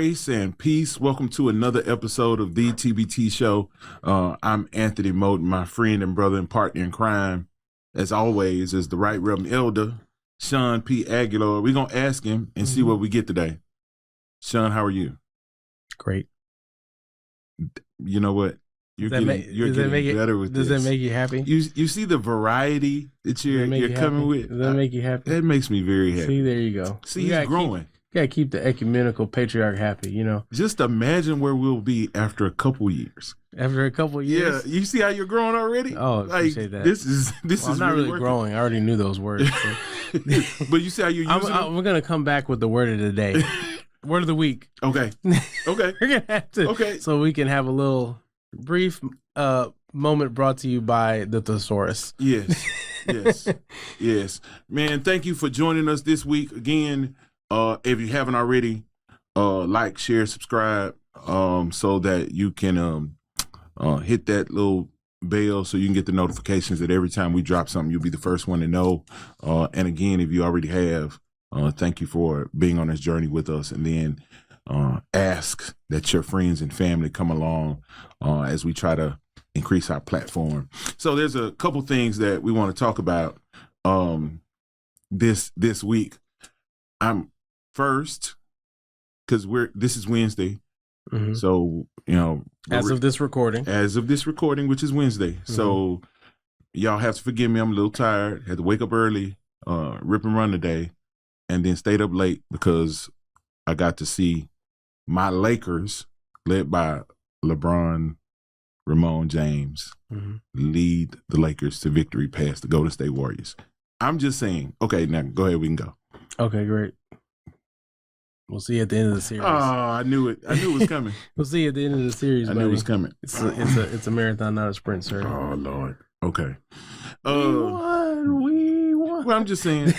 Grace and peace. Welcome to another episode of the TBT Show. I'm Anthony Moten, my friend and brother and partner in crime. As always, is the Right Reverend Elder, Shawn P. Aguilar. We're going to ask him and see what we get today. Shawn, how are you? Great. You know what? You're getting better with this. Does that make you happy? You see the variety that you're coming with? Does that make you happy? That makes me very happy. See, there you go. See, he's growing. You gotta keep the ecumenical patriarch happy, you know. Just imagine where we'll be after a couple years. After a couple years? Yeah, you see how you're growing already? Oh, I appreciate that. This is I'm not really growing. I already knew those words. So. But you see how you're using them? We're gonna come back with the word of the day. Word of the week. Okay. We're gonna have to. Okay. So we can have a little brief moment brought to you by the thesaurus. Yes. Yes. Man, thank you for joining us this week again. If you haven't already, like, share, subscribe, so that you can hit that little bell so you can get the notifications that every time we drop something, you'll be the first one to know. And again, if you already have, thank you for being on this journey with us. And then ask that your friends and family come along as we try to increase our platform. So there's a couple things that we want to talk about this week. I'm first, because this is Wednesday. Mm-hmm. So, as of this recording, which is Wednesday. Mm-hmm. So y'all have to forgive me. I'm a little tired. Had to wake up early, rip and run today, and then stayed up late because I got to see my Lakers, led by LeBron, Ramon James, lead the Lakers to victory past the Golden State Warriors. I'm just saying. Okay, now go ahead. We can go. Okay, great. We'll see you at the end of the series. Oh, I knew it. I knew it was coming. We'll see you at the end of the series, I knew it was coming. It's a marathon, not a sprint, sir. Oh, Lord. Okay. We won. Well, I'm just saying,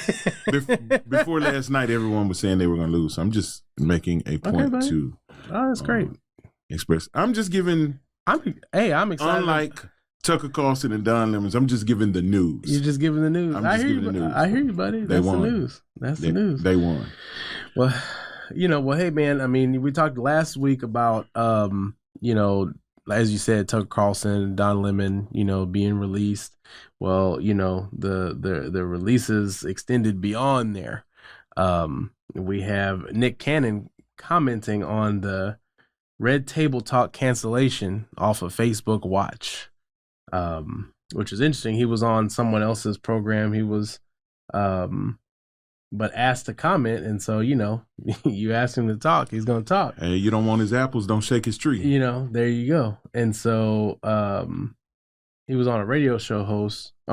before last night, everyone was saying they were going to lose. So I'm just making a point to. Oh, that's great. Express. I'm just giving. I'm excited. Unlike Tucker Carlson and Don Lemons, I'm just giving the news. You're just giving the news. I hear you, buddy. That's the news. That's the news. They won. Well, hey, man, I mean, we talked last week about, as you said, Tucker Carlson, Don Lemon, being released. Well, the releases extended beyond there. We have Nick Cannon commenting on the Red Table Talk cancellation off of Facebook Watch, which is interesting. He was on someone else's program. He was, but asked to comment, and so you ask him to talk, he's gonna talk. Hey, you don't want his apples, don't shake his tree. There you go. And so he was on a radio show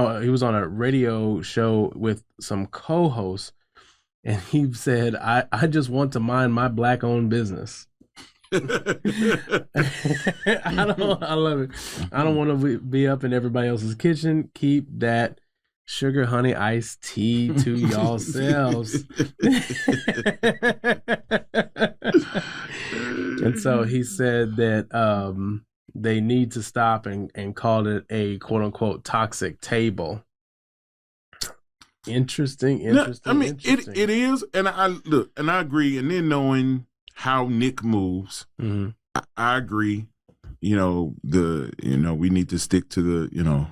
with some co-hosts, and he said, I just want to mind my black-owned business. I love it. I don't want to be up in everybody else's kitchen. Keep that sugar honey iced tea to yourselves. And so he said that they need to stop and call it a quote unquote toxic table. Interesting. I mean, interesting. It is, and I agree. And then knowing how Nick moves, I agree. We need to stick to the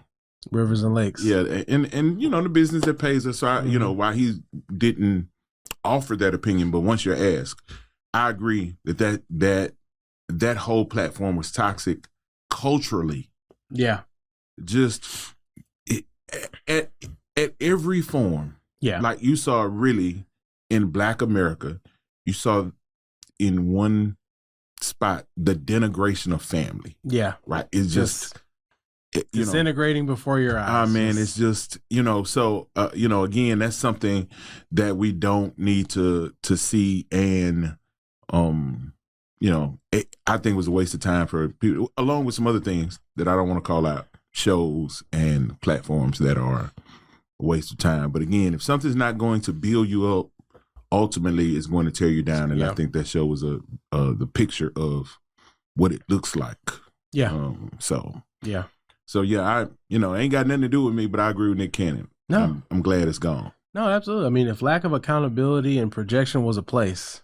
rivers and lakes. Yeah, and the business that pays us. So why he didn't offer that opinion, but once you're asked, I agree that whole platform was toxic culturally. Yeah, just at every form. Yeah, like you saw really in Black America, you saw in one spot the denigration of family. Yeah, right. It's just. Disintegrating before your eyes. Man, it's just, so, again, that's something that we don't need to see. And, I think it was a waste of time for people, along with some other things that I don't want to call out, shows and platforms that are a waste of time. But again, if something's not going to build you up, ultimately it's going to tear you down. And I think that show was the picture of what it looks like. Yeah. Yeah. So I ain't got nothing to do with me, but I agree with Nick Cannon. No, I'm glad it's gone. No, absolutely. I mean, if lack of accountability and projection was a place,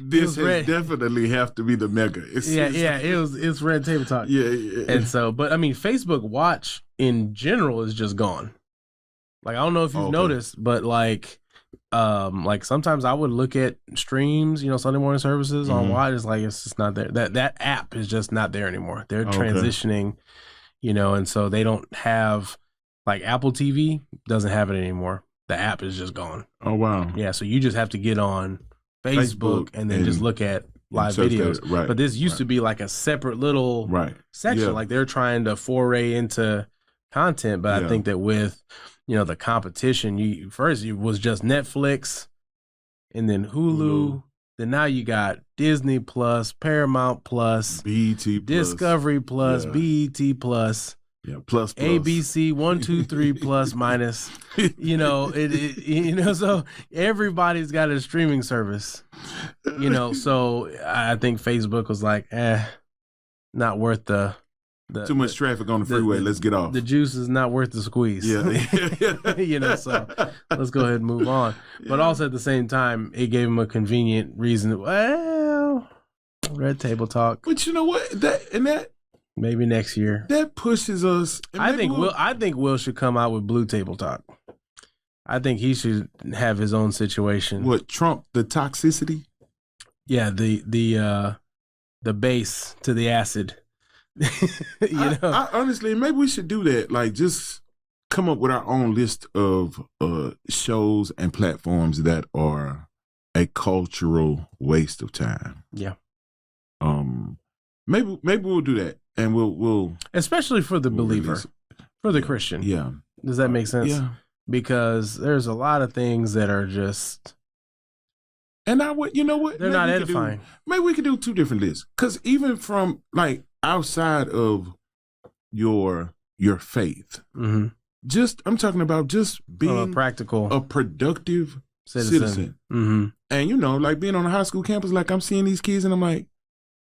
This has definitely have to be the mega. It's Red Table Talk. Yeah. And so, but I mean, Facebook Watch in general is just gone. Like, I don't know if you've noticed, but like sometimes I would look at streams, Sunday morning services on Watch. It's like, it's just not there. That app is just not there anymore. They're transitioning, and so they don't have, like, Apple TV doesn't have it anymore. The app is just gone. Oh, wow. Yeah. So you just have to get on Facebook and then just look at live videos. Right. But this used to be like a separate little section. Yeah. Like, they're trying to foray into content. But I think that with, the competition, first it was just Netflix and then Hulu. Then now you got Disney Plus, Paramount Plus, BET Plus, Discovery Plus, BET Plus. Yeah, plus. ABC 1, 2, 3 plus minus. So everybody's got a streaming service. So I think Facebook was like, not worth the too much traffic on the freeway. Let's get off. The juice is not worth the squeeze. Yeah. So let's go ahead and move on. But also at the same time, it gave him a convenient reason. Well, Red Table Talk. But you know what? That maybe next year. That pushes us. I think Will should come out with Blue Table Talk. I think he should have his own situation. What, Trump the toxicity? Yeah, the base to the acid. I honestly, maybe we should do that. Like, just come up with our own list of shows and platforms that are a cultural waste of time. Yeah. Maybe we'll do that, and we'll especially for the believer, for the Christian. Yeah. Does that make sense? Yeah. Because there's a lot of things that are just. And they're not edifying. Maybe we could do two different lists, because even from, like, outside of your faith, I'm talking about just being practical, a productive citizen. And like being on a high school campus, like, I'm seeing these kids and I'm like,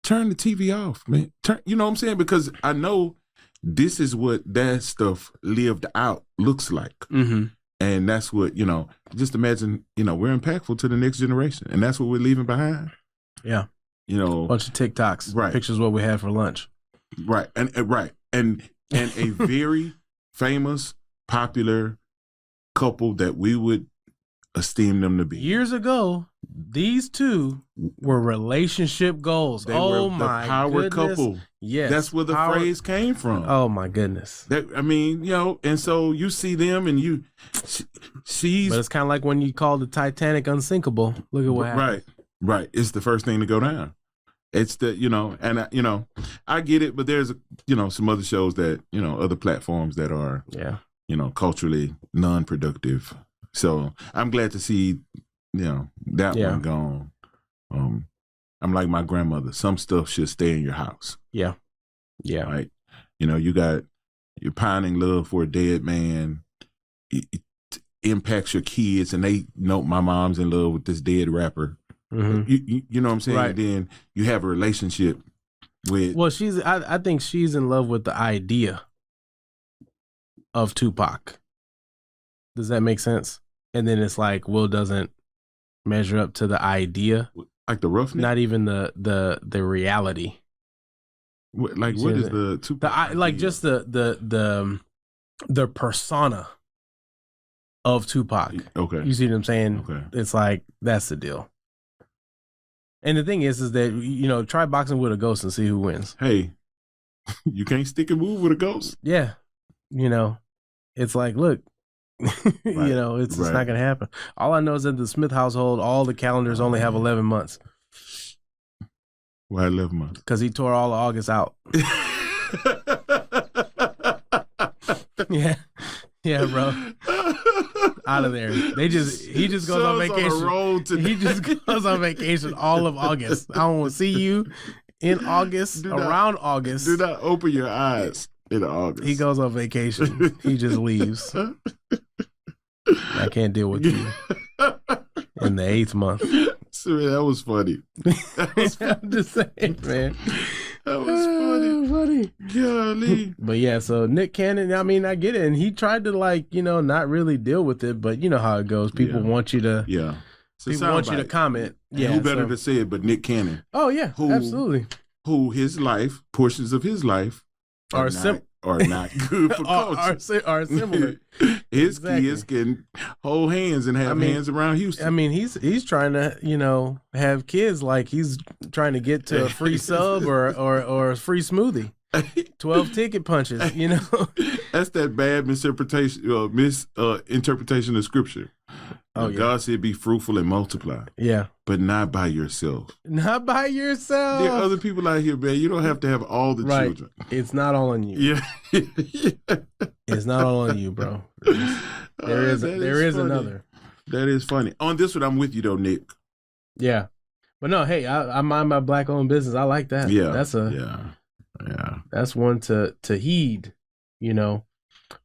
turn the TV off, man. You know what I'm saying? Because I know this is what that stuff lived out looks like. And that's what, just imagine, we're impactful to the next generation, and that's what we're leaving behind. Yeah. A bunch of TikToks, right? Pictures of what we had for lunch, right? And a very famous, popular couple that we would esteem them to be. Years ago, these two were relationship goals. They were the power couple. Yes, that's where the phrase came from. Oh my goodness! And so you see them, and she's. But it's kind of like when you call the Titanic unsinkable. Look at what happened. Right. It's the first thing to go down. It's and I get it, but there's some other shows that other platforms that are culturally non-productive. So I'm glad to see that one gone. I'm like my grandmother. Some stuff should stay in your house. Yeah. Right. You're pining love for a dead man. It impacts your kids, and they know my mom's in love with this dead rapper. You know what I'm saying? Right. And then you have a relationship with. Well, I think she's in love with the idea of Tupac. Does that make sense? And then it's like Will doesn't measure up to the idea, like the roughness. Not even the reality. What is the Tupac? Like just the persona of Tupac. Okay, you see what I'm saying? Okay, it's like that's the deal. And the thing is that try boxing with a ghost and see who wins. Hey, you can't stick and move with a ghost. Yeah, it's like, look. It's not gonna happen. All I know is that the Smith household, all the calendars only have 11 months. Why 11 months? Because he tore all of August out. Yeah, bro. Out of there. He just goes on vacation. He just goes on vacation all of August. I don't want to see you in August, around August. Do not open your eyes in August. He goes on vacation. He just leaves. I can't deal with you in the 8th month. Sorry, that was funny. I'm just saying, man. That was funny. Golly. But yeah, so Nick Cannon, I mean, I get it. And he tried to not really deal with it, but you know how it goes. People want you to people want you to comment. Yeah, who better to say it but Nick Cannon? Oh yeah, absolutely. Who his life, portions of his life are not good for culture. Are similar. His kids can hold hands and have hands around Houston. I mean, he's trying to, have kids like he's trying to get to a free sub or a free smoothie. 12 ticket punches, That's that bad misinterpretation of scripture. Oh, yeah. God said, be fruitful and multiply. Yeah. But not by yourself. Not by yourself. There are other people out here, man. You don't have to have all the children. It's not all on you. Yeah. It's not all on you, bro. There is another. That is funny. On this one, I'm with you, though, Nick. Yeah. But no, hey, I mind my black-owned business. I like that. Yeah. That's one to heed,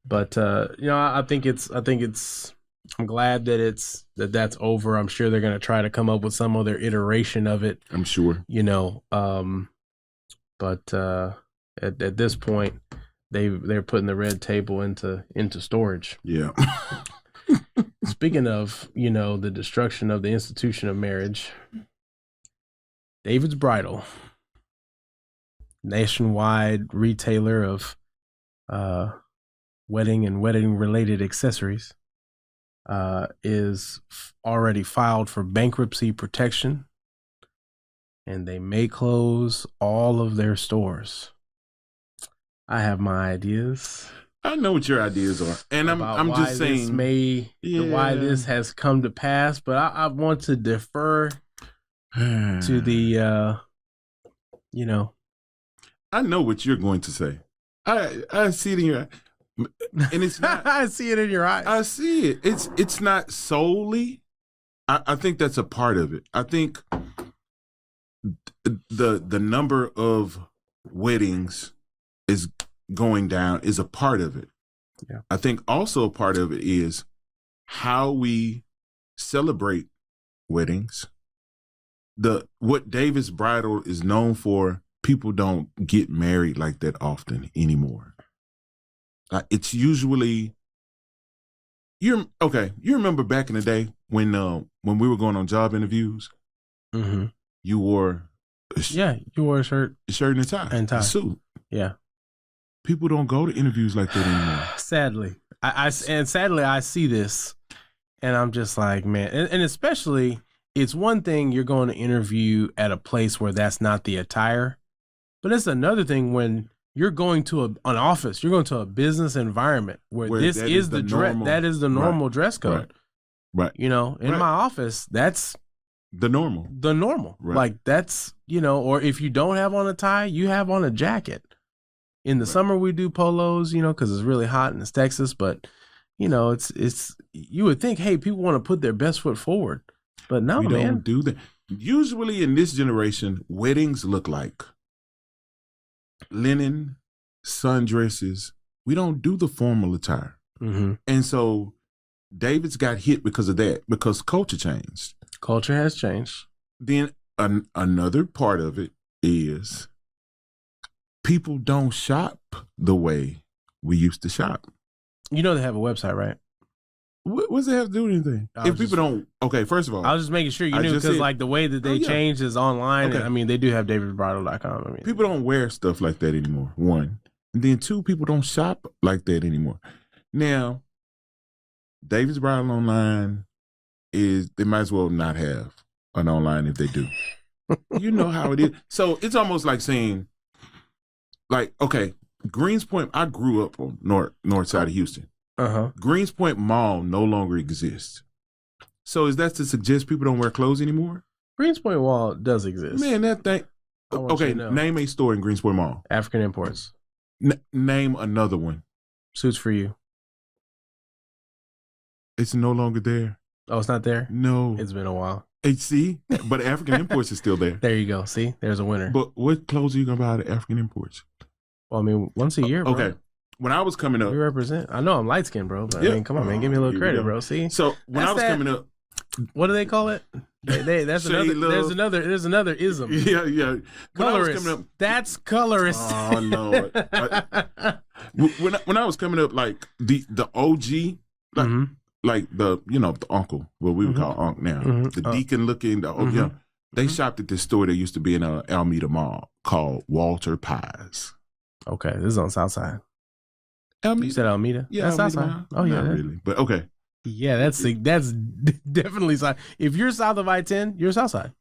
But, I think it's I'm glad that that's over. I'm sure they're going to try to come up with some other iteration of it. I'm sure. But at this point, they're putting the red table into storage. Yeah. Speaking of, the destruction of the institution of marriage, David's Bridal, nationwide retailer of wedding and wedding related accessories, is already filed for bankruptcy protection, and they may close all of their stores. I have my ideas. I know what your ideas are, and I'm just saying why this has come to pass. But I want to defer to the I know what you're going to say. I see it in your. And it's not. I see it in your eyes. I see it. It's not solely. I think that's a part of it. I think the number of weddings is going down is a part of it. Yeah. I think also a part of it is how we celebrate weddings. What David's Bridal is known for, people don't get married like that often anymore. It's usually you remember back in the day when we were going on job interviews, mm-hmm. you wore a shirt and a tie, a suit. Yeah, people don't go to interviews like that anymore. Sadly, I see this, and I'm just like, man, and especially it's one thing you're going to interview at a place where that's not the attire, but it's another thing when you're going to an office, you're going to a business environment where this is the normal dress code. Right. In my office, that's the normal. Right. Like that's, or if you don't have on a tie, you have on a jacket. In the summer we do polos, because it's really hot and it's Texas, but it's you would think, hey, people want to put their best foot forward. But no, we man. don't do that. Usually in this generation, weddings look like linen, sundresses. We don't do the formal attire. Mm-hmm. And so David's got hit because of that, because culture changed. Culture has changed. Then another part of it is people don't shop the way we used to shop. They have a website, right? What does it have to do with anything? If people don't, okay, first of all. I was just making sure you knew, because like the way that they changed is online. Okay. And, they do have davidbridal.com. People don't wear stuff like that anymore, one. And then two, people don't shop like that anymore. Now, David's Bridal online they might as well not have an online if they do. You know how it is. So it's almost like saying, like, okay, Greenspoint, I grew up on north side of Houston. Uh-huh. Greenspoint Mall no longer exists. So is that to suggest people don't wear clothes anymore? Greenspoint Mall does exist. Man, that thing. Okay, name a store in Greenspoint Mall. African Imports. Name another one. Suits for You. It's no longer there. Oh, it's not there? No. It's been a while. See? But African Imports is still there. There you go. See? There's a winner. But what clothes are you going to buy at African Imports? Well, once a year, bro. Okay. When I was coming up. We represent. I know I'm light skinned, bro. But come on, man. Give me a little credit, bro. See? So when I was coming up. What do they call it? That's another. There's another ism. Yeah. Colorist. That's colorist. Oh no. When I was coming up, like the OG, like, mm-hmm. like the uncle, what we would call uncle now, the deacon looking, they shopped at this store that used to be in Alameda Mall called Walter Pies. Okay, this is on South Side. Alameda? You said Alameda? Yeah, that's Alameda South Side. Mall. Oh yeah, not really, but okay. Yeah, that's definitely South. If you're south of I-10, you're South Side.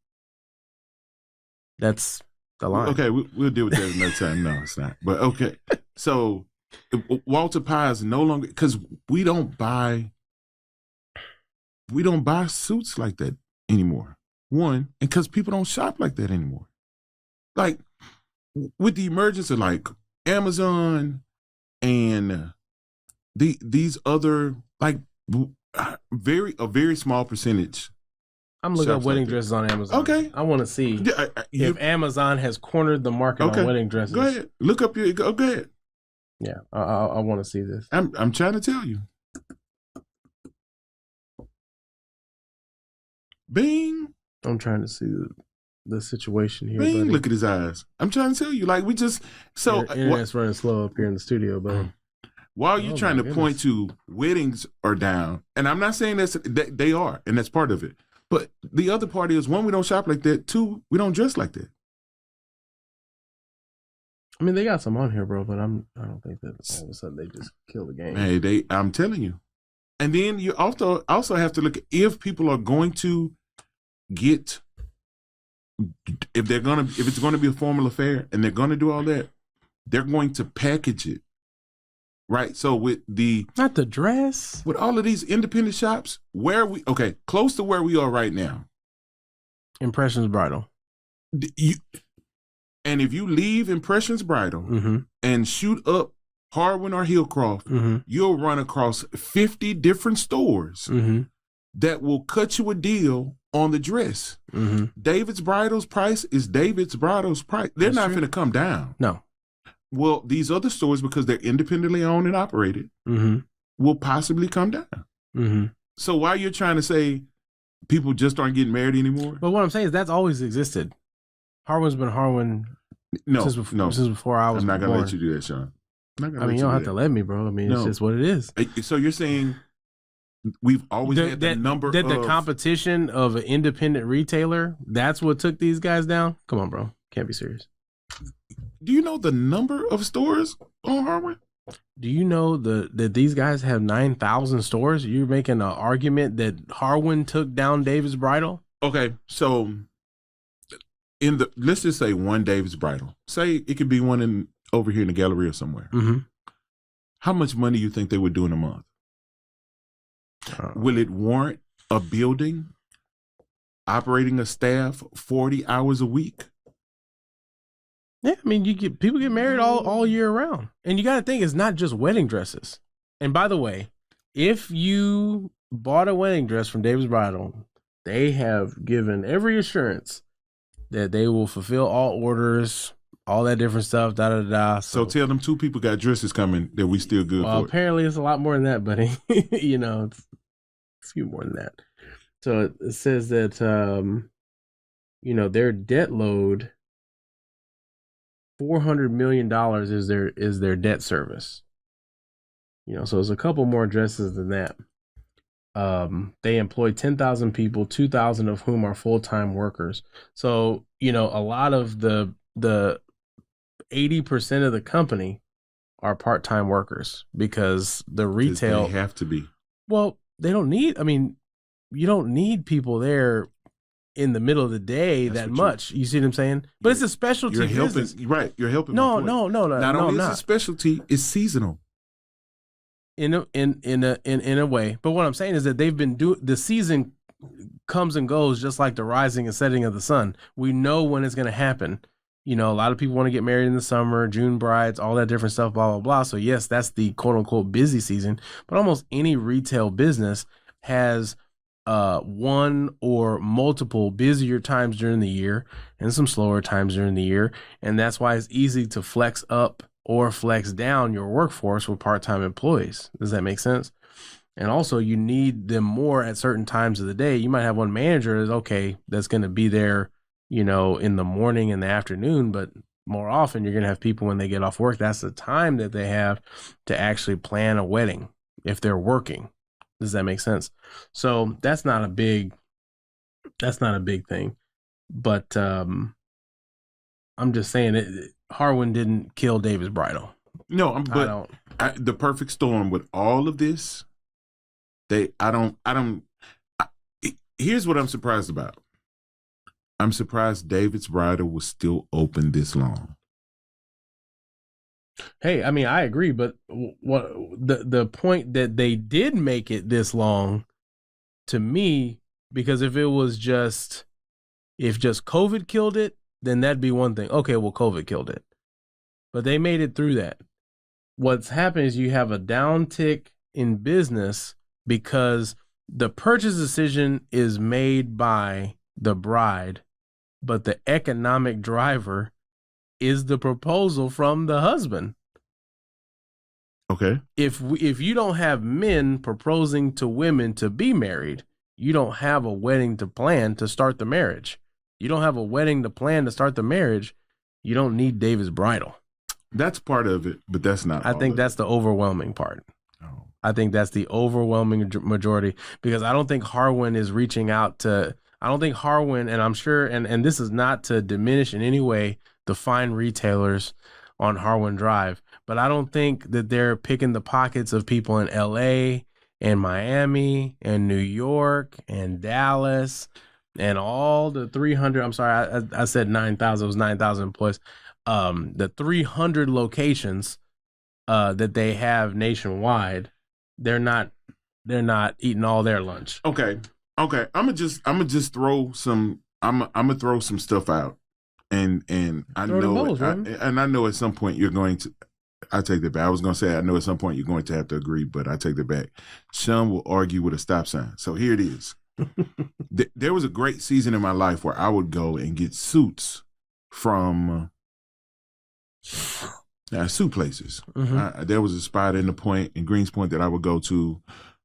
That's the line. Okay, we'll deal with that another time. No, it's not. But okay, so Walter Pies no longer, because we don't buy suits like that anymore. One, and because people don't shop like that anymore. Like with the emergence of like Amazon and these other like a very small percentage. I'm looking up wedding dresses on Amazon. Okay, I want to see if Amazon has cornered the market on wedding dresses. Go ahead, look up your. Go ahead. Yeah, I want to see this. I'm trying to tell you. Bing. I'm trying to see the situation here. Bing, buddy. look at his eyes. I'm trying to tell you, like we just internet's running slow up here in the studio, but while you're trying to point to weddings are down, and I'm not saying that they are, and that's part of it. But the other part is, one, we don't shop like that. Two, we don't dress like that. I mean, they got some on here, bro, but I don't think that all of a sudden they just kill the game. Hey, I'm telling you. And then you also have to look at if people are going to get, if it's gonna be a formal affair and they're gonna do all that, they're going to package it. Right. So with not the dress, with all of these independent shops, close to where we are right now. Impressions Bridal. And if you leave Impressions Bridal and shoot up Harwin or Hillcroft, you'll run across 50 different stores that will cut you a deal on the dress. David's Bridal's price is David's Bridal's price. They're not going to come down. No. Well, these other stores, because they're independently owned and operated, will possibly come down. So while you're trying to say people just aren't getting married anymore, but what I'm saying is that's always existed. Harwin's been Harwin since before I was. I'm not gonna let you do that, Shawn. I mean, you don't have to let me, bro. I mean, it's just what it is. So you're saying we've always had the number that the competition of an independent retailer, that's what took these guys down? Come on, bro. Can't be serious. Do you know the number of stores on Harwin? Do you know that these guys have 9,000 stores? You're making an argument that Harwin took down David's Bridal? Okay, so let's just say one David's Bridal. Say it could be one over here in the Galleria somewhere. How much money do you think they would do in a month? Will it warrant a building operating a staff 40 hours a week? Yeah, I mean, people get married all year round, and you got to think it's not just wedding dresses. And by the way, if you bought a wedding dress from David's Bridal, they have given every assurance that they will fulfill all orders, all that different stuff. So tell them 2 people got dresses coming that we still good for. Apparently, it's a lot more than that, buddy. It's a few more than that. So it says that their debt load. $400 million is their debt service. So it's a couple more dresses than that. They employ 10,000 people, 2,000 of whom are full-time workers. So, a lot of the 80% of the company are part-time workers because the retail they have to be. Well, they don't need, you don't need people there in the middle of the day that much. You see what I'm saying? But it's a specialty business. Right. You're helping. No. Not only is it a specialty, it's seasonal. In a way. But what I'm saying is that they've been the season comes and goes just like the rising and setting of the sun. We know when it's going to happen. A lot of people want to get married in the summer, June brides, all that different stuff, blah, blah, blah. So yes, that's the quote unquote busy season. But almost any retail business has one or multiple busier times during the year and some slower times during the year. And that's why it's easy to flex up or flex down your workforce with part-time employees. Does that make sense? And also you need them more at certain times of the day. You might have one manager that's going to be there, in the morning and the afternoon, but more often you're going to have people when they get off work. That's the time that they have to actually plan a wedding if they're working. Does that make sense? So that's not a big thing. But I'm just saying Harwin didn't kill David's Bridal. No, but the perfect storm with all of this, here's what I'm surprised about. I'm surprised David's Bridal was still open this long. Hey, I mean, I agree, but what the point that they did make it this long, to me, because if just COVID killed it, then that'd be one thing. Okay, well, COVID killed it, but they made it through that. What's happened is you have a downtick in business because the purchase decision is made by the bride, but the economic driver is the proposal from the husband. Okay. If you don't have men proposing to women to be married, you don't have a wedding to plan to start the marriage. You don't have a wedding to plan to start the marriage. You don't need David's Bridal. That's part of it, but that's not. I think that's the overwhelming part. Oh. I think that's the overwhelming majority, because I don't think Harwin is reaching out to. I don't think Harwin, and I'm sure, and this is not to diminish in any way the fine retailers on Harwin Drive, but I don't think that they're picking the pockets of people in LA and Miami and New York and Dallas and all the 300. I'm sorry, I said 9,000. It was 9,000 employees. The 300 locations that they have nationwide, they're not eating all their lunch. Okay. I'm gonna just throw some. I'm gonna throw some stuff out, and I know at some point you're going to. I take that back. I was gonna say I know at some point you're going to have to agree, but I take that back. Shawn will argue with a stop sign. So here it is. There was a great season in my life where I would go and get suits from suit places. Mm-hmm. There was a spot in Greens Point that I would go to.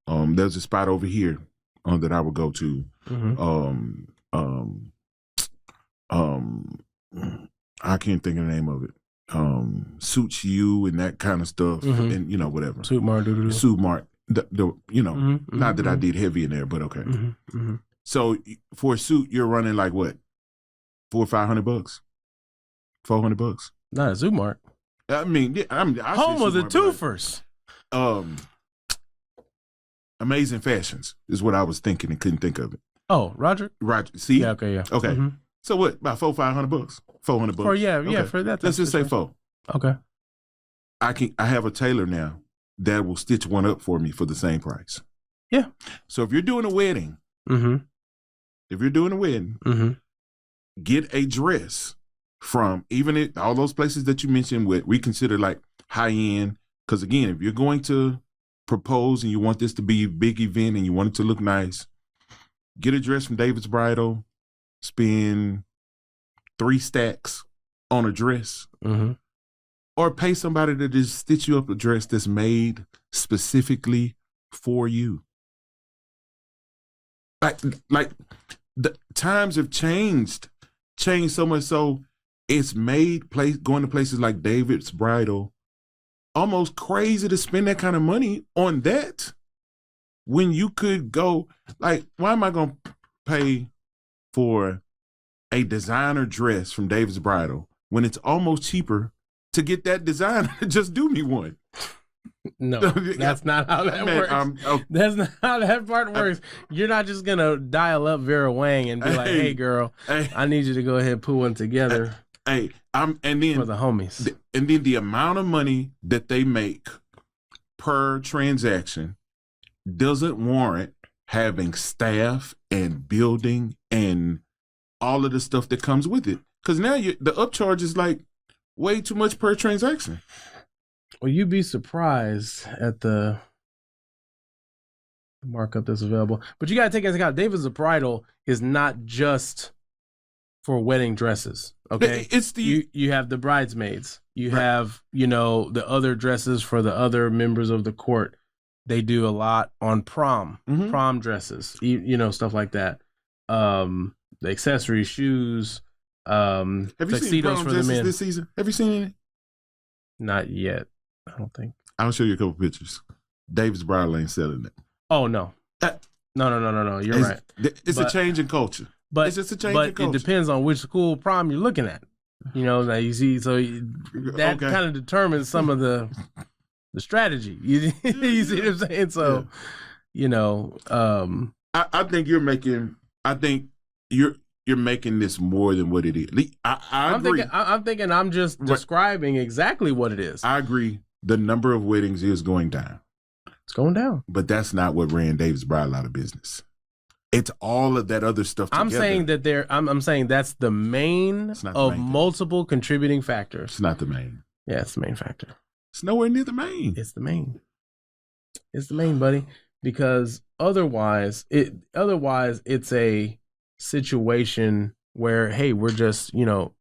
There's a spot over here that I would go to. Mm-hmm. I can't think of the name of it. Suits You and that kind of stuff, mm-hmm. and whatever. Suit Mart. Mm-hmm. Not that I did heavy in there, but okay. Mm-hmm. Mm-hmm. So for a suit, you're running like what, $400 or $500, $400? Not a Suit Mart. I mean, I home of the twofers. Amazing Fashions is what I was thinking and couldn't think of it. Oh, Roger. See? Yeah. Okay. Yeah. Okay. Mm-hmm. So what? About $500, $400. For for that. Let's just say $4. Okay. I have a tailor now that will stitch one up for me for the same price. Yeah. So if you're doing a wedding, mm-hmm. mm-hmm. get a dress from all those places that you mentioned we consider like high end. Because again, if you're going to propose and you want this to be a big event and you want it to look nice, get a dress from David's Bridal, spend 3 stacks on a dress, mm-hmm. or pay somebody to just stitch you up a dress that's made specifically for you. Like the times have changed so much so it's made going to places like David's Bridal almost crazy to spend that kind of money on that when you could go, like, why am I going to pay for a designer dress from David's Bridal when it's almost cheaper to get that designer to just do me one? No, that's not how that works. That's not how that part works. You're not just going to dial up Vera Wang and be like, hey girl, I need you to go ahead and put one together. And then for the homies. And then the amount of money that they make per transaction doesn't warrant having staff and building and all of the stuff that comes with it. Because now the upcharge is like way too much per transaction. Well, you'd be surprised at the markup that's available. But you got to take into account, David's Bridal is not just for wedding dresses. Okay, it's you have the bridesmaids. You have the other dresses for the other members of the court. They do a lot on prom, mm-hmm. prom dresses. Stuff like that. The accessories, shoes. Have you seen prom dresses this season? Have you seen any? Not yet. I don't think. I'll show you a couple pictures. David's Bridal ain't selling it. Oh no. Uh, No. You're right. It's a change in culture. But it's just a change in culture. It depends on which school prom you're looking at. Now you see, so that kind of determines some of the strategy. You see what I'm saying? So, I think you're making. I think you're making this more than what it is. I agree. I'm thinking I'm just describing exactly what it is. I agree. The number of weddings is going down. It's going down. But that's not what ran David's Bridal out of business. It's all of that other stuff together. I'm saying that I'm saying that's the main of multiple contributing factors. It's not the main. Yeah, it's the main factor. It's nowhere near the main. It's the main. It's the main, buddy. Because otherwise it's a situation where, hey, we're just, the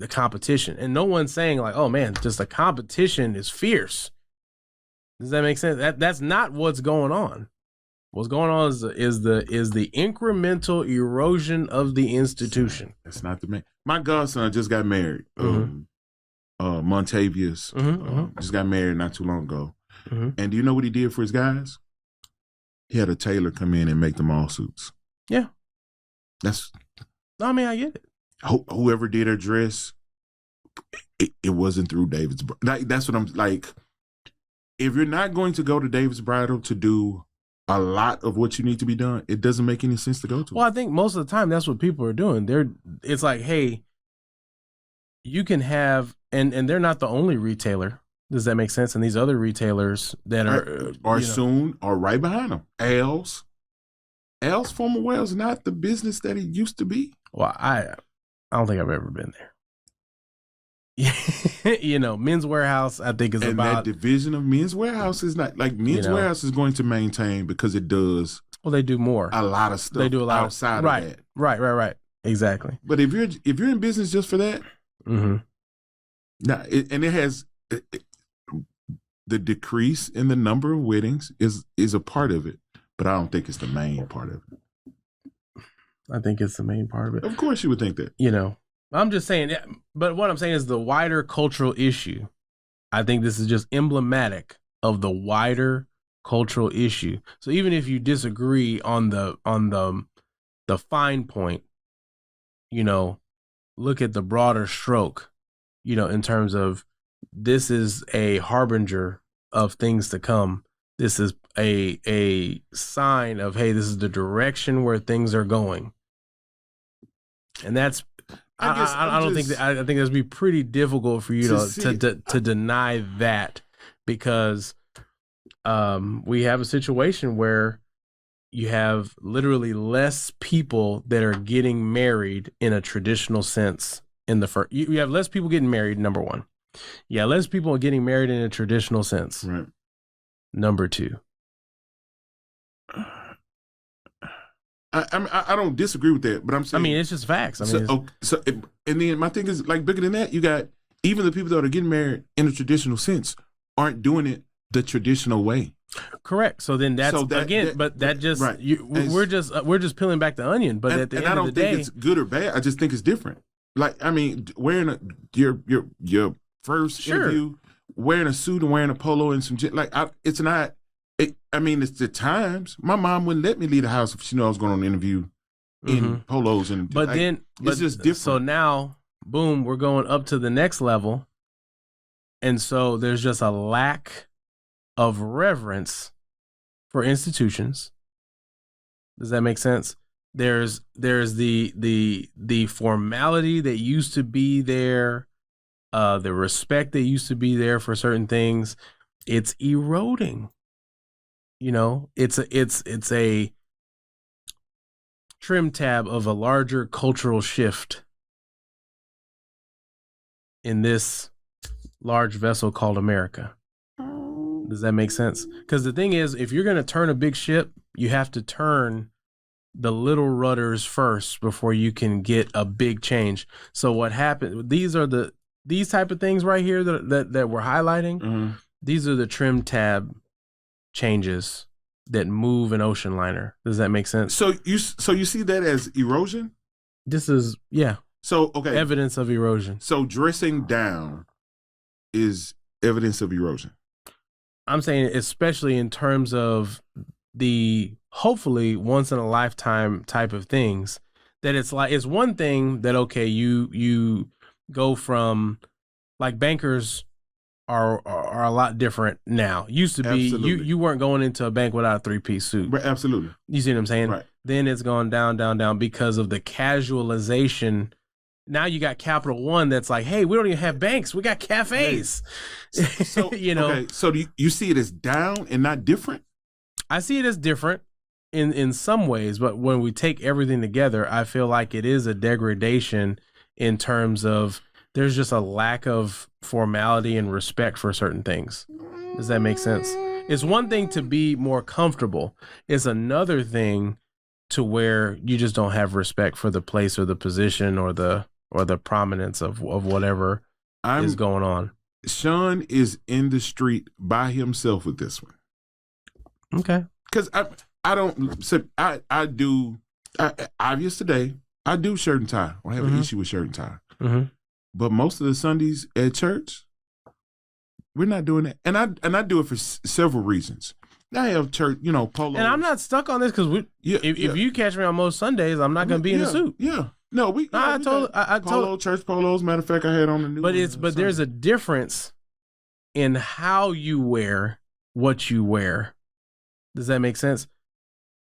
competition. And no one's saying like, oh man, just the competition is fierce. Does that make sense? That's not what's going on. What's going on is the incremental erosion of the institution. That's not the main. My godson just got married. Montavious just got married not too long ago. Mm-hmm. And do you know what he did for his guys? He had a tailor come in and make them all suits. Yeah. I get it. Whoever did her dress, it wasn't through David's. That's what I'm like. If you're not going to go to David's Bridal to do a lot of what you need to be done, it doesn't make any sense to go to. Well, I think most of the time that's what people are doing. It's like, hey, you can have, and they're not the only retailer. Does that make sense? And these other retailers that are soon are right behind them. Al's former well is not the business that it used to be. Well, I don't think I've ever been there. Men's Warehouse, I think, is and about that division of Men's Warehouse is not like Men's Warehouse is going to maintain because it does. Well, they do more. A lot of stuff. They do a lot outside of that. Right. Exactly. But if you're in business just for that, it has the decrease in the number of weddings is a part of it, but I don't think it's the main part of it. I think it's the main part of it. Of course, you would think that. I'm just saying, but what I'm saying is the wider cultural issue. I think this is just emblematic of the wider cultural issue. So even if you disagree on the fine point, look at the broader stroke, in terms of this is a harbinger of things to come. This is a sign of, hey, this is the direction where things are going. And that's, I think that'd be pretty difficult for you to deny that, because we have a situation where you have literally less people that are getting married in a traditional sense. You have less people getting married, number one. Yeah, less people are getting married in a traditional sense. Right. Number two. I don't disagree with that, but I'm saying. It's just facts. And then my thing is like bigger than that. You got even the people that are getting married in a traditional sense aren't doing it the traditional way. Correct. So then we're just peeling back the onion. But at the end of the day, I don't think it's good or bad. I just think it's different. Like wearing your first interview, wearing a suit and wearing a polo and some it's not. It's the times. My mom wouldn't let me leave the house if she knew I was going on an interview in polos and. It's just different. So now, boom, we're going up to the next level, and so there's just a lack of reverence for institutions. Does that make sense? There's the formality that used to be there, the respect that used to be there for certain things. It's eroding. It's a trim tab of a larger cultural shift in this large vessel called America. Does that make sense? Because the thing is, if you're going to turn a big ship, you have to turn the little rudders first before you can get a big change. So what happened? These type of things right here that we're highlighting. Mm-hmm. These are the trim tab changes that move an ocean liner. Does that make sense? So you see that as erosion? This is So okay, evidence of erosion. So dressing down is evidence of erosion. I'm saying especially in terms of the hopefully once in a lifetime type of things, that it's like, it's one thing that, okay, you go from, like, bankers are a lot different now. Used to be you weren't going into a bank without a 3-piece suit. Right, absolutely. You see what I'm saying? Right. Then it's gone down because of the casualization. Now you got Capital One that's like, hey, we don't even have banks, we got cafes. So Okay, so do you see it as down and not different? I see it as different in some ways, but when we take everything together, I feel like it is a degradation in terms of there's just a lack of formality and respect for certain things. Does that make sense? It's one thing to be more comfortable. It's another thing to where you just don't have respect for the place or the position or the prominence of whatever is going on. Shawn is in the street by himself with this one. Okay. Because I do obvious today. I do shirt and tie. I have an issue with shirt and tie. Mm-hmm. But most of the Sundays at church, we're not doing that. And I do it for several reasons. I have church, polos. And I'm not stuck on this because if you catch me on most Sundays, I'm not going to be in a suit. Yeah. No, I told church polos. Matter of fact, I had on the new. But there's a difference in how you wear what you wear. Does that make sense?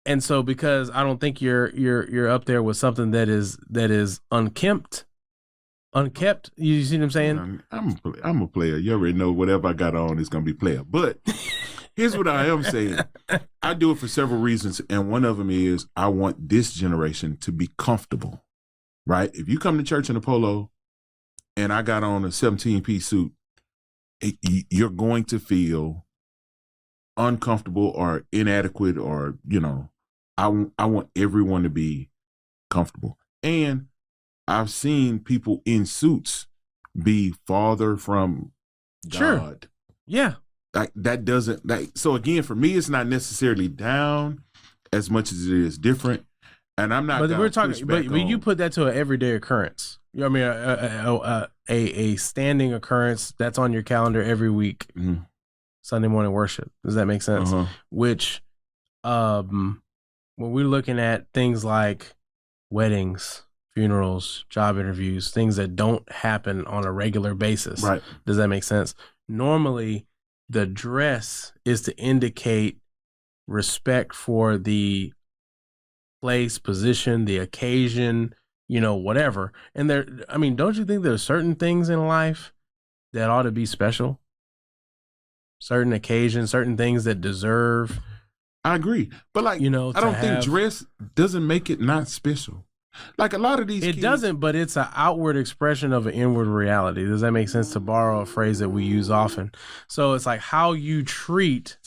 And so, because I don't think you're up there with something that is unkept. You see what I'm saying? I'm a player. You already know whatever I got on is gonna be player. But here's what I am saying. I do it for several reasons, and one of them is I want this generation to be comfortable. Right? If you come to church in a polo, and I got on a 17-piece suit, you're going to feel uncomfortable or inadequate, or I want everyone to be comfortable. And I've seen people in suits be farther from God. Sure. Yeah. Like that doesn't so again, for me, it's not necessarily down as much as it is different. And I'm not. But we're talking. But you put that to an everyday occurrence. I mean, a standing occurrence that's on your calendar every week. Mm-hmm. Sunday morning worship. Does that make sense? Uh-huh. Which, when we're looking at things like weddings, funerals, job interviews, things that don't happen on a regular basis. Right. Does that make sense? Normally, the dress is to indicate respect for the place, position, the occasion, whatever. And don't you think there's certain things in life that ought to be special? Certain occasions, certain things that deserve. I agree. But I don't think dress doesn't make it not special. Like a lot of these It doesn't, but it's an outward expression of an inward reality. Does that make sense? To borrow a phrase that we use often. So it's like how you treat.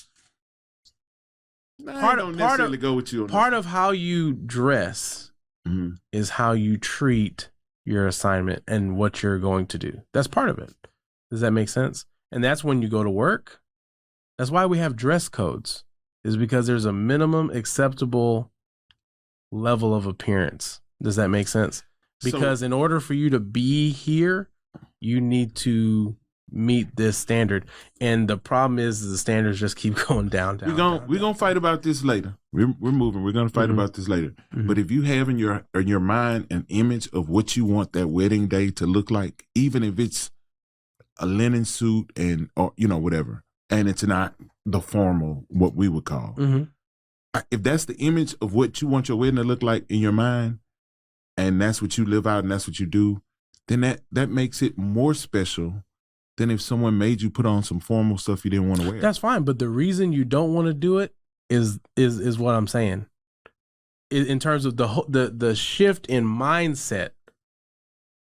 Part of how you dress is how you treat your assignment and what you're going to do. That's part of it. Does that make sense? And that's when you go to work. That's why we have dress codes, is because there's a minimum acceptable level of appearance. Does that make sense? Because in order for you to be here, you need to meet this standard. And the problem is the standards just keep going down. We're gonna fight about this later. We're moving. We're gonna fight about this later. Mm-hmm. But if you have in your mind an image of what you want that wedding day to look like, even if it's a linen suit or whatever, and it's not the formal, what we would call. Mm-hmm. If that's the image of what you want your wedding to look like in your mind, and that's what you live out and that's what you do, then that makes it more special than if someone made you put on some formal stuff you didn't want to wear. That's fine, but the reason you don't want to do it is what I'm saying. In terms of the shift in mindset,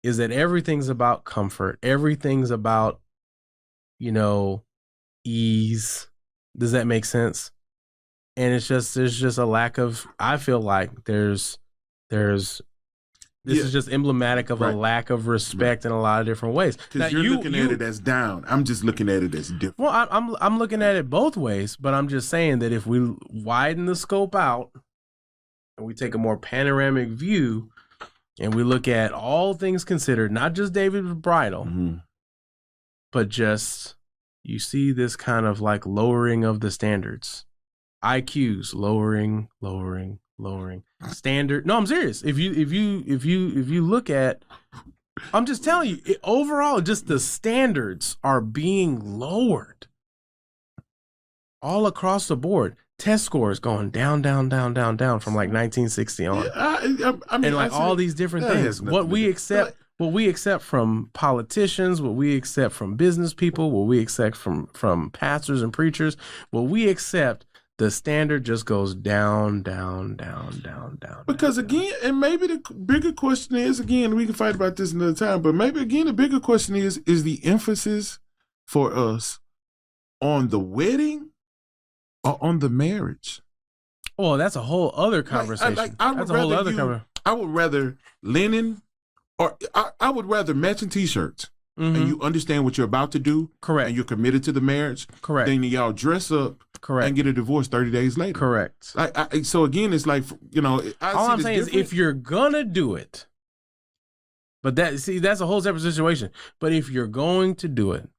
is that everything's about comfort, everything's about ease. Does that make sense? And there's just a lack of. I feel like this is just emblematic of a lack of respect in a lot of different ways. Because you're looking at it as down. I'm just looking at it as different. Well, I'm looking at it both ways, but I'm just saying that if we widen the scope out and we take a more panoramic view and we look at all things considered, not just David's Bridal, but just you see this kind of like lowering of the standards. IQs lowering. Standard. No, I'm serious. If you look at, I'm just telling you, overall, just the standards are being lowered all across the board. Test scores going down from like 1960 on. I mean, and like all these different things. What we accept from politicians, what we accept from business people, what we accept from pastors and preachers, what we accept, the standard just goes down. Because again, and maybe the bigger question is, again, we can fight about this another time, but maybe again, the bigger question is the emphasis for us on the wedding or on the marriage? Well, that's a whole other conversation. I would rather linen, or I would rather matching t-shirts. Mm-hmm. And you understand what you're about to do. Correct. And you're committed to the marriage. Correct. Then y'all dress up. Correct. And get a divorce 30 days later. Correct. So again, it's like, all I'm saying is, if you're gonna do it, but that's a whole separate situation. But if you're going to do it,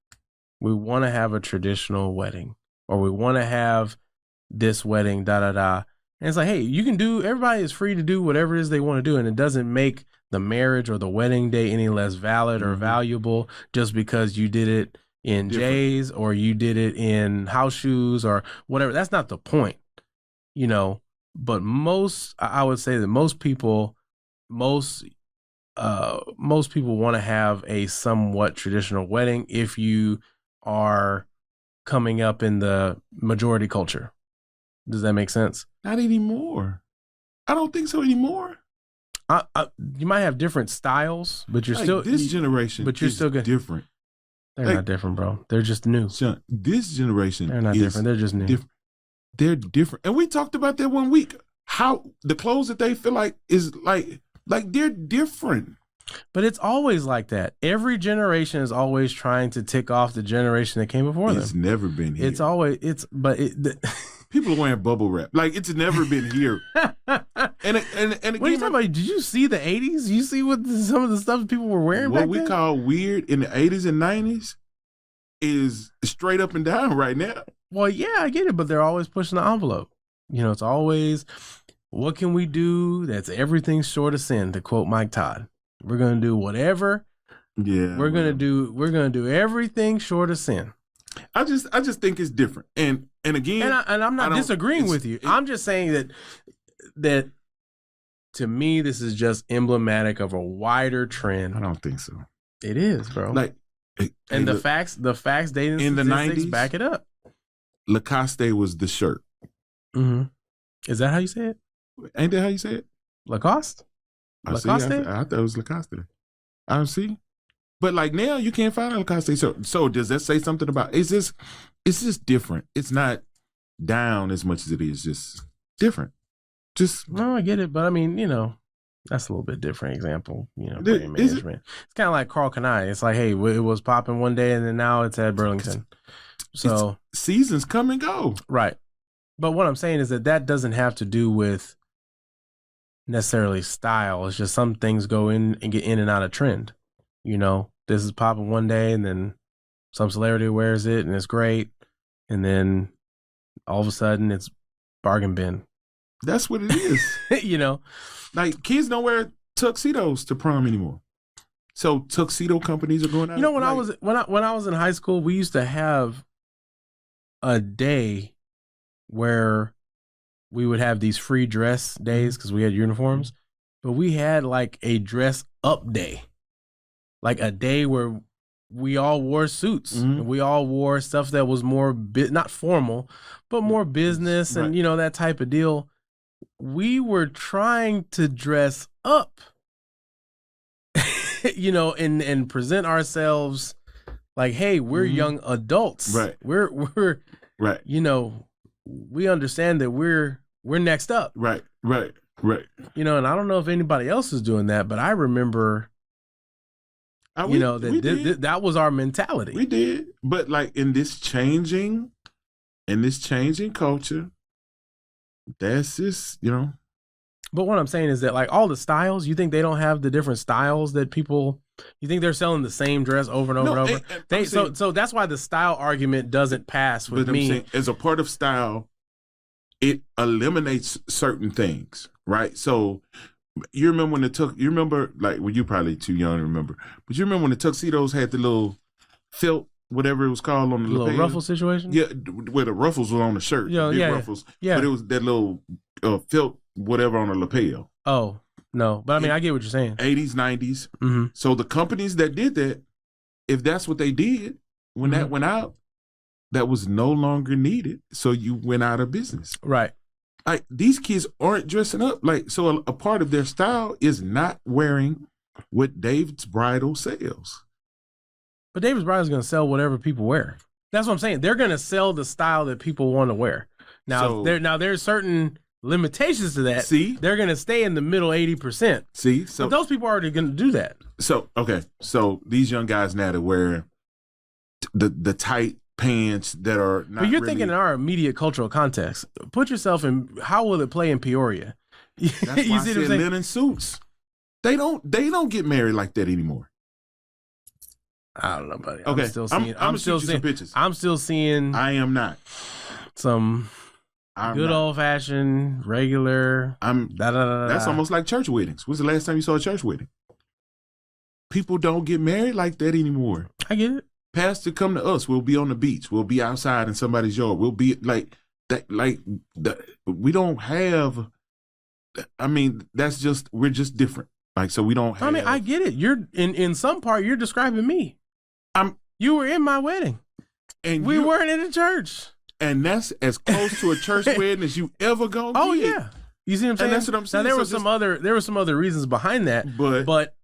we want to have a traditional wedding, or we want to have this wedding, And it's like, hey, everybody is free to do whatever it is they want to do. And it doesn't make the marriage or the wedding day any less valid or valuable just because you did it in J's or you did it in house shoes or whatever. That's not the point, but I would say that most people want to have a somewhat traditional wedding if you are coming up in the majority culture. Does that make sense? Not anymore. I don't think so anymore. You might have different styles, but you're still this generation. But you're still different. They're not different, bro. They're just new. Shawn, this generation, they're not different. They're just new. They're different, and we talked about that one week. How the clothes that they feel like is like they're different. But it's always like that. Every generation is always trying to tick off the generation that came before them. It's never been here. People are wearing bubble wrap. Like, it's never been here. and again, what are you talking about? Did you see the 80s? You see what some of the stuff people were wearing back then? What we call weird in the 80s and 90s is straight up and down right now. Well, yeah, I get it, but they're always pushing the envelope. It's always, what can we do that's everything short of sin, to quote Mike Todd. We're going to do whatever. Yeah. We're going to do everything short of sin. I just think it's different. And again, and I'm not disagreeing with you. I'm just saying that to me, this is just emblematic of a wider trend. I don't think so. It is, bro. The facts dating in the 90s back it up. Lacoste was the shirt. Mm-hmm. Is that how you say it? Ain't that how you say it? Lacoste? Lacoste? I thought it was Lacoste. I don't see. But now you can't find a Lacoste. So does that say something about? It's just different. It's not down as much as it is just different. No, I get it, but I mean, that's a little bit different example. Brand management. It's kind of like Carl Kanai. It's like, hey, it was popping one day and then now it's at Burlington. So seasons come and go. Right. But what I'm saying is that doesn't have to do with necessarily style. It's just some things go in and get in and out of trend. This is popping one day and then some celebrity wears it and it's great. And then all of a sudden it's bargain bin. That's what it is. Like kids don't wear tuxedos to prom anymore. So tuxedo companies are going out. When I was in high school, we used to have a day where we would have these free dress days because we had uniforms, but we had like a dress up day, like a day where we all wore suits. Mm-hmm. And we all wore stuff that was more not formal, but more business and that type of deal. We were trying to dress up, and present ourselves like, hey, we're young adults. Right. We're right. We understand that we're next up. Right. And I don't know if anybody else is doing that, but I remember, that was our mentality. We did. But in this changing culture, that's just, But what I'm saying is that like all the styles, you think they don't have the different styles that people? You think they're selling the same dress over and over and over? So that's why the style argument doesn't pass with me. I'm saying, as a part of style, it eliminates certain things, right? So you remember when you're probably too young to remember, but you remember when the tuxedos had the little felt, whatever it was called, on the little ruffle situation? Yeah, where the ruffles were on the shirt, ruffles. Yeah. But it was that little felt whatever on the lapel. Oh, no. But I mean, I get what you're saying. 80s, 90s. Mm-hmm. So the companies that did that, if that's what they did, when that went out, that was no longer needed. So you went out of business. Right. Like, these kids aren't dressing up. Like, so a part of their style is not wearing what David's Bridal sells. But David's Bridal is going to sell whatever people wear. That's what I'm saying. They're going to sell the style that people want to wear. Now, there's certain limitations to that. See, they're going to stay in the middle 80%. See, so but those people are already going to do that. So okay, so these young guys now that wear the tight pants that are not. But you're thinking in our immediate cultural context. Put yourself in. How will it play in Peoria? That's why I said linen suits. They don't get married like that anymore. I don't know, buddy. Okay, I'm still seeing pictures. I'm still seeing. I am not. Some good old fashioned regular. That's almost like church weddings. When's the last time you saw a church wedding? People don't get married like that anymore. I get it. Pastor, come to us. We'll be on the beach. We'll be outside in somebody's yard. We'll be like that. We don't have. I mean, we're just different. Like, so we don't have. I mean, I get it. You're in some part. You're describing me. You were in my wedding, and we weren't in a church. And that's as close to a church wedding as you ever gonna get. Oh yeah, you see what I'm saying? And that's what I'm saying. Now there were some other reasons behind that, but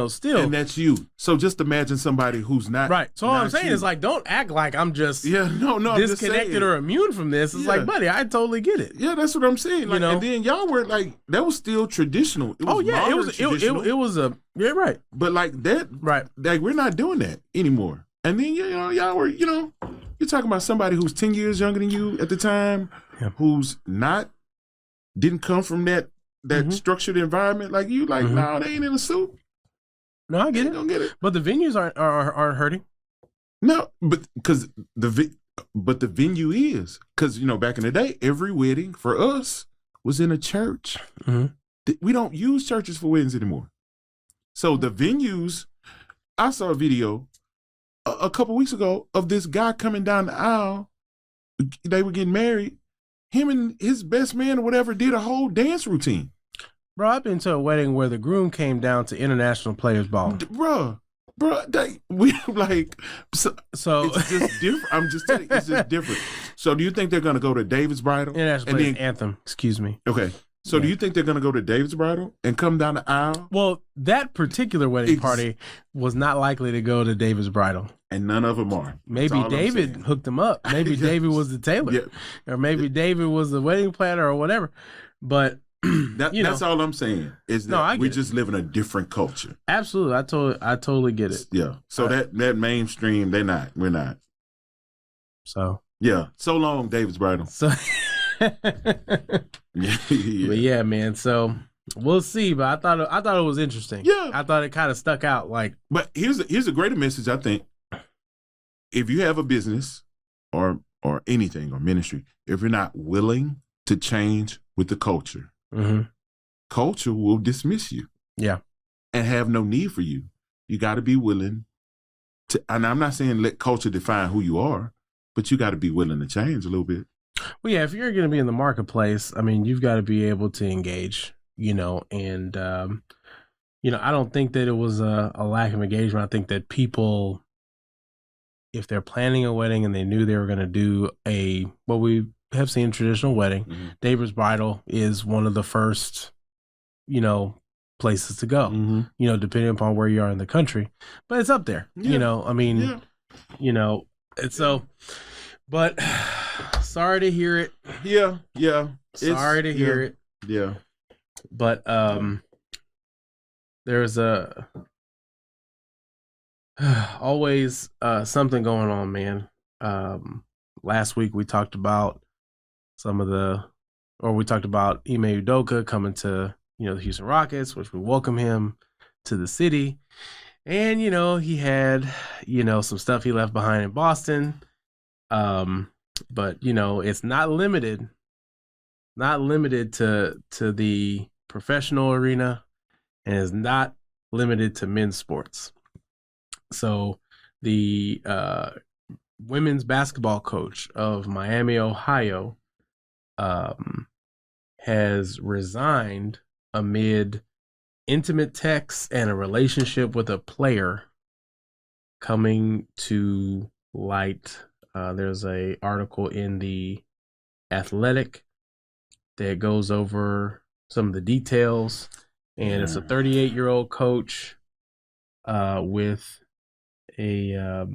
still. And that's you. So just imagine somebody who's not right. So all I'm saying is like, don't act like I'm just disconnected or immune from this. It's like, buddy, I totally get it. Yeah, that's what I'm saying. Like, and then y'all were like, that was still traditional. It was right. But like that, right? Like, we're not doing that anymore. And then y'all were, you're talking about somebody who's 10 years younger than you at the time, who's didn't come from that structured environment like you. Like, no, they ain't in a suit. No, I get it. Don't get it. But the venues aren't hurting. No, but because the venue is, because back in the day, every wedding for us was in a church. Mm-hmm. We don't use churches for weddings anymore. So the venues, I saw a video a couple weeks ago of this guy coming down the aisle. They were getting married. Him and his best man or whatever did a whole dance routine. Bro, I've been to a wedding where the groom came down to International Players Ball. Bro, we like so it's just different. I'm just telling you, it's just different. So do you think they're gonna go to David's Bridal? International Players Anthem, excuse me. Okay. So do you think they're going to go to David's Bridal and come down the aisle? Well, that particular wedding party was not likely to go to David's Bridal. And none of them are. Maybe David hooked them up. Maybe David was the tailor. Or maybe David was the wedding planner or whatever. But that's all I'm saying. Is that we just live in a different culture. Absolutely. I totally get it. Yeah. So that mainstream, we're not. So. Yeah. So long, David's Bridal. So. But yeah, man. So we'll see. But I thought it was interesting. Yeah, I thought it kind of stuck out. Like, but here's a greater message. I think if you have a business or anything or ministry, if you're not willing to change with the culture, culture will dismiss you. Yeah, and have no need for you. You got to be willing to. And I'm not saying let culture define who you are, but you got to be willing to change a little bit. Well, yeah, if you're going to be in the marketplace, I mean, you've got to be able to engage, and, I don't think that it was a lack of engagement. I think that people, if they're planning a wedding and they knew they were going to do what we have seen traditional wedding, David's Bridal is one of the first, places to go, depending upon where you are in the country, but it's up there, and so, but sorry to hear it. Yeah. Sorry to hear it. Yeah. But there's always something going on, man. Last week we talked about some of the or we talked about Ime Udoka coming to, the Houston Rockets, which we welcome him to the city. And, he had, some stuff he left behind in Boston. But, it's not limited to the professional arena, and is not limited to men's sports. So the women's basketball coach of Miami, Ohio, has resigned amid intimate texts and a relationship with a player coming to light. There's a article in the Athletic that goes over some of the details, and it's a 38-year-old coach with a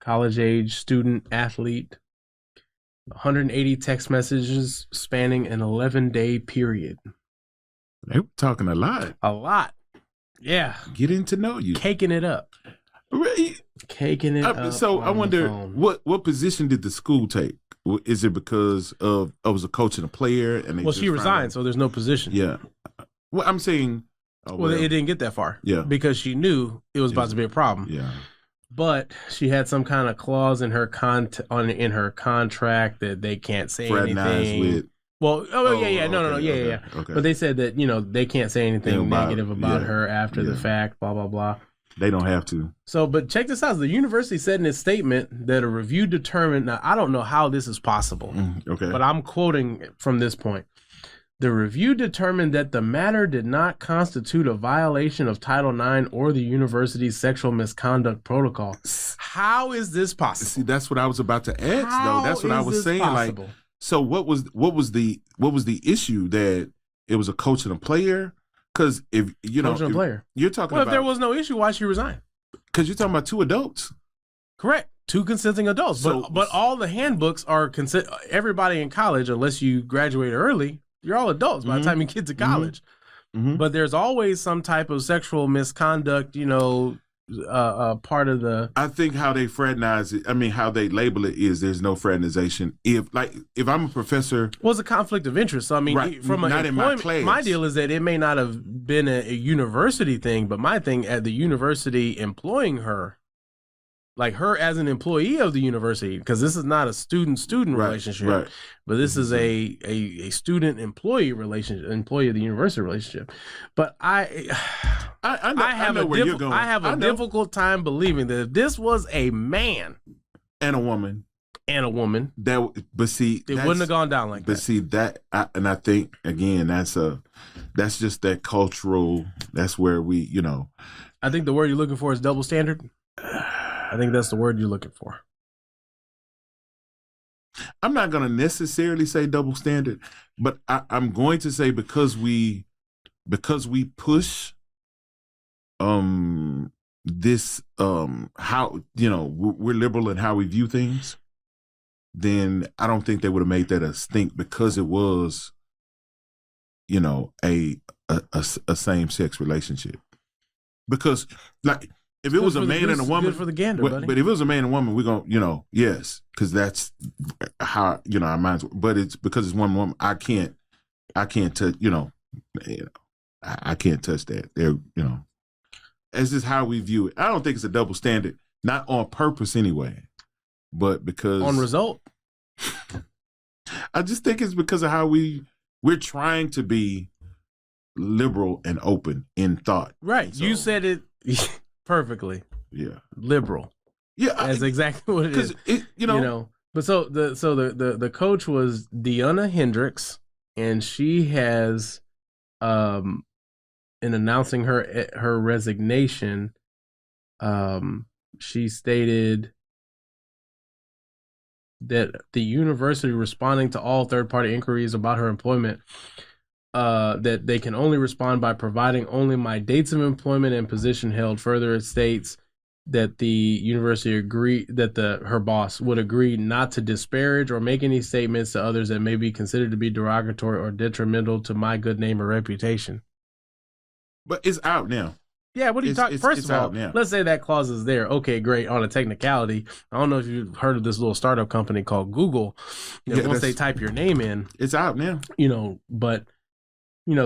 college-age student athlete. 180 text messages spanning an 11-day period. They were talking a lot. A lot. Yeah. Getting to know you. Caking it up. Right. Caking it up. So I wonder, what position did the school take? Is it because of I was a coach and a player? And she resigned, so there's no position. Yeah. Well, I'm saying. It didn't get that far. Yeah. Because she knew it was about to be a problem. Yeah. But she had some kind of clause in her contract that they can't say anything. With. Well, yeah. Okay. But they said that they can't say anything negative about her after the fact. Blah blah blah. They don't have to. So, but check this out. The university said in its statement that a review determined. Now, I don't know how this is possible. Okay. But I'm quoting from this point. The review determined that the matter did not constitute a violation of Title IX or the university's sexual misconduct protocol. How is this possible? See, that's what I was about to ask, though. That's what I was saying. Possible? Like, so what was the issue that it was a coach and a player? Because if coach and a player, you're talking about. If there was no issue, why she resigned? Because you're talking about two adults. Correct. Two consenting adults. So, but all the handbooks are everybody in college, unless you graduate early. You're all adults by the time you get to college. Mm-hmm. But there's always some type of sexual misconduct, part of the... I think how they fraternize it, how they label it is there's no fraternization. If I'm a professor... Well, it's a conflict of interest. So, right, from not in my class. My deal is that it may not have been a university thing, but my thing at the university employing her, like her as an employee of the university, because this is not a student-student relationship, right. But this is a student-employee relationship, employee of the university relationship. But I have a difficult time believing that if this was a man and a woman, it wouldn't have gone down like that. But see I think again that's just that cultural. That's where we I think the word you're looking for is double standard. I think that's the word you're looking for. I'm not going to necessarily say double standard, but I'm going to say because we push this how we're liberal in how we view things, then I don't think they would have made that a stink because it was a same sex relationship. Because like if it was a man and a woman, good for the gander, buddy. But if it was a man and a woman, we're gonna, yes, because that's how our minds. But it's because it's one woman. I can't touch. I can't touch that. There, it's just how we view it. I don't think it's a double standard, not on purpose anyway, but because on result. I just think it's because of how we're trying to be liberal and open in thought. Right. So, you said it. Perfectly. Yeah. Liberal. Yeah. That's exactly what it is. But so the coach was DeUnna Hendrix, and she has in announcing her resignation, she stated that the university responding to all third-party inquiries about her employment that they can only respond by providing only my dates of employment and position held. Further, it states that the university agreed that her boss would agree not to disparage or make any statements to others that may be considered to be derogatory or detrimental to my good name or reputation. But it's out now. Yeah, what are you talking? First It's of all, out now. let's say that clause is there. Okay, great. On a technicality, I don't know if you've heard of this little startup company called Google. Once they type your name in, it's out now. But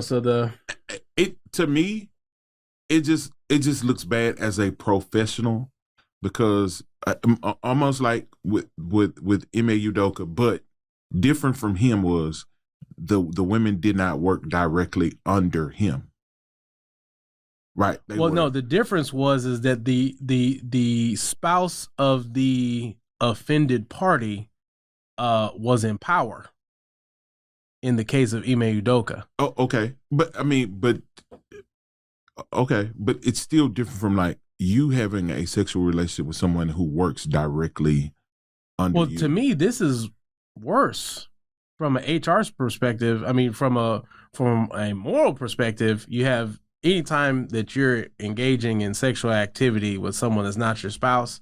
so it to me, it just looks bad as a professional because almost like with Ime Udoka, but different from him was the women did not work directly under him. Right. No, the difference is that the spouse of the offended party was in power in the case of Ime Udoka. Oh, okay. But it's still different from like you having a sexual relationship with someone who works directly under you. Well, to me, this is worse from an HR's perspective. I mean, from a moral perspective, you have anytime that you're engaging in sexual activity with someone that's not your spouse,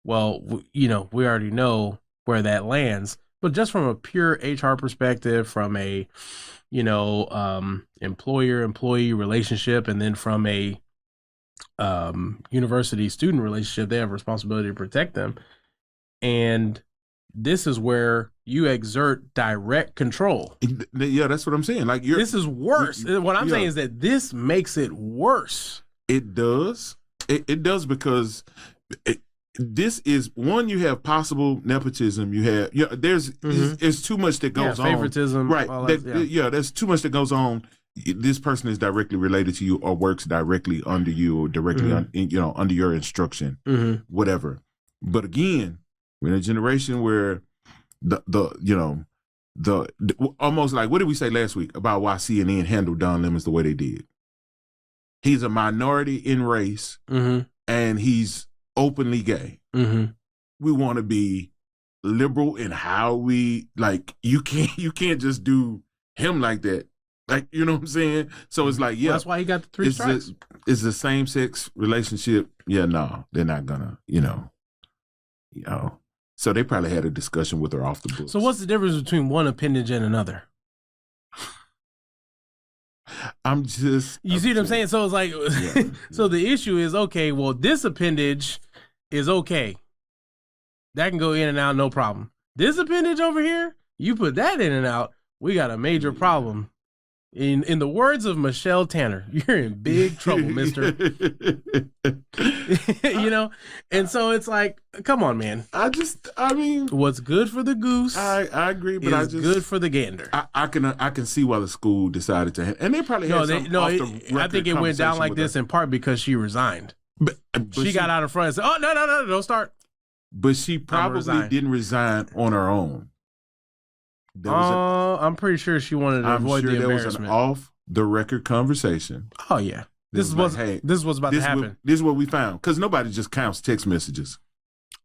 well, we already know where that lands. But just from a pure HR perspective, from a, employer-employee relationship, and then from a university-student relationship, they have a responsibility to protect them. And this is where you exert direct control. Yeah, that's what I'm saying. Like this is worse. What I'm saying is that this makes it worse. It does. It does because this is one. You have possible nepotism. You have there's too much that goes on. Favoritism, right? There's too much that goes on. This person is directly related to you or works directly under you or directly under your instruction, whatever. But again, we're in a generation where the almost like, what did we say last week about why CNN handled Don Lemons the way they did? He's a minority in race and he's openly gay. We want to be liberal in how we like. You can't just do him like that. Like, you know what I'm saying? So it's like, that's why he got the 3 strikes. It's the same sex relationship. Yeah, no, they're not gonna, So they probably had a discussion with her off the books. So what's the difference between one appendage and another? You see what I'm saying? So it's like, so the issue is, okay, well, this appendage is okay. That can go in and out, no problem. This appendage over here, you put that in and out, we got a major problem. In the words of Michelle Tanner, you're in big trouble, mister. And so it's like, come on, man. What's good for the goose? I agree, but is good for the gander. I can see why the school decided to, and they probably had I think it went down like this in part because she resigned. But she got out in front and said, "Oh no, don't start." But she probably didn't resign on her own. I'm pretty sure she wanted to avoid the embarrassment. There was an off-the-record conversation. Oh, yeah. This is what's about to happen. This is what we found. Because nobody just counts text messages.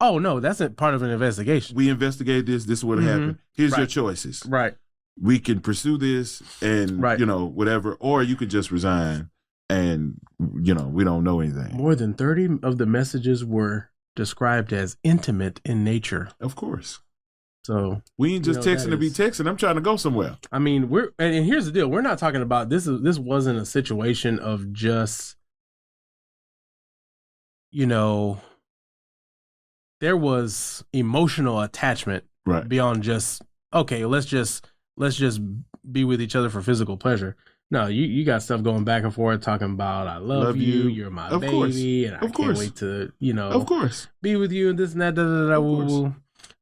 Oh, no. That's a part of an investigation. We investigated this. This is what happened. Here's your choices. Right. We can pursue this and, whatever. Or you could just resign and, we don't know anything. More than 30 of the messages were described as intimate in nature. Of course. So we ain't just texting to be texting. I'm trying to go somewhere. I mean, and here's the deal. We're not talking about this. This wasn't a situation of just, there was emotional attachment beyond just, okay, let's just be with each other for physical pleasure. No, you got stuff going back and forth talking about I love you, you're my baby, and I can't wait to, of course, be with you and this and that,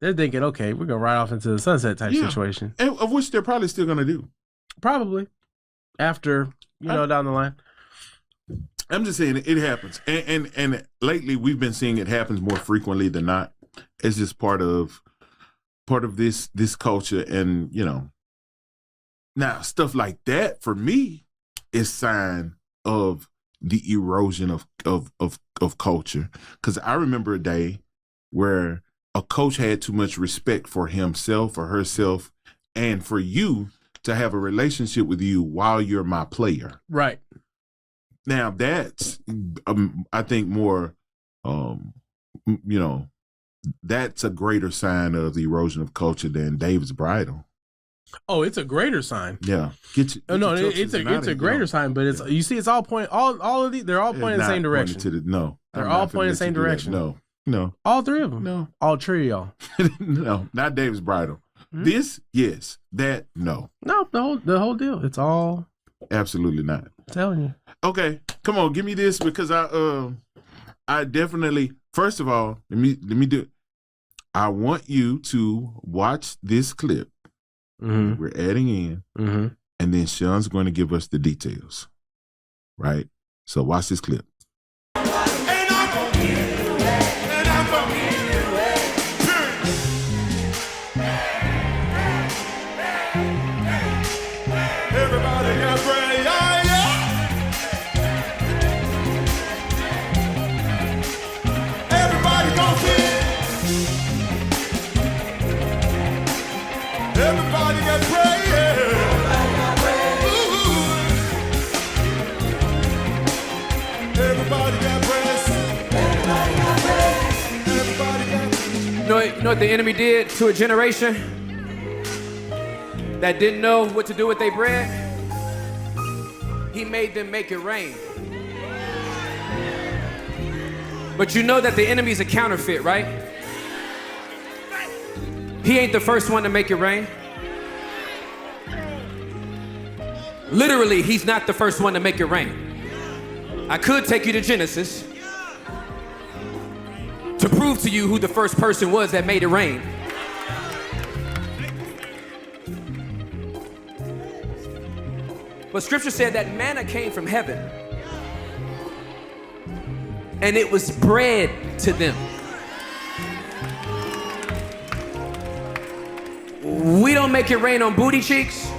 They're thinking, okay, we're going to ride off into the sunset type situation. And of which they're probably still going to do. Probably. After, down the line. I'm just saying it happens. And lately we've been seeing it happens more frequently than not. It's just part of this culture. And, now stuff like that for me is sign of the erosion of culture. Because I remember a day where a coach had too much respect for himself or herself and for you to have a relationship with you while you're my player. Right. Now that's, I think more, that's a greater sign of the erosion of culture than David's Bridal. Oh, it's a greater sign. Yeah. Get it's a greater sign, but it's you see, it's all point all of these. They're all pointing in the same direction. They're all pointing in the same direction. No. All three of them. No. All three of y'all. No, not David's Bridal. Mm-hmm. This, yes. That, no. No, the whole deal. It's all. Absolutely not. I'm telling you. Okay, come on, give me this because I definitely. First of all, let me do. I want you to watch this clip. Mm-hmm. We're adding in, and then Shawn's going to give us the details. Right. So watch this clip. Everybody got bread, yeah. Everybody gon' fit. Everybody got bread, yeah. Everybody got bread. Everybody got bread. Everybody got. You know what the enemy did to a generation that didn't know what to do with their bread? He made them make it rain. But you know that the enemy's a counterfeit, right? He ain't the first one to make it rain. Literally, he's not the first one to make it rain. I could take you to Genesis to prove to you who the first person was that made it rain. But scripture said that manna came from heaven and it was bread to them. We don't make it rain on booty cheeks.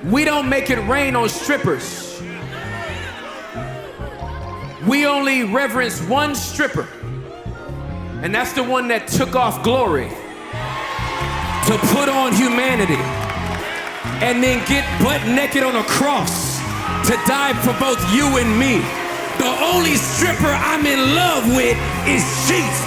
We don't make it rain on strippers. We only reverence one stripper, and that's the one that took off glory to put on humanity and then get butt naked on a cross to die for both you and me. The only stripper I'm in love with is Jesus.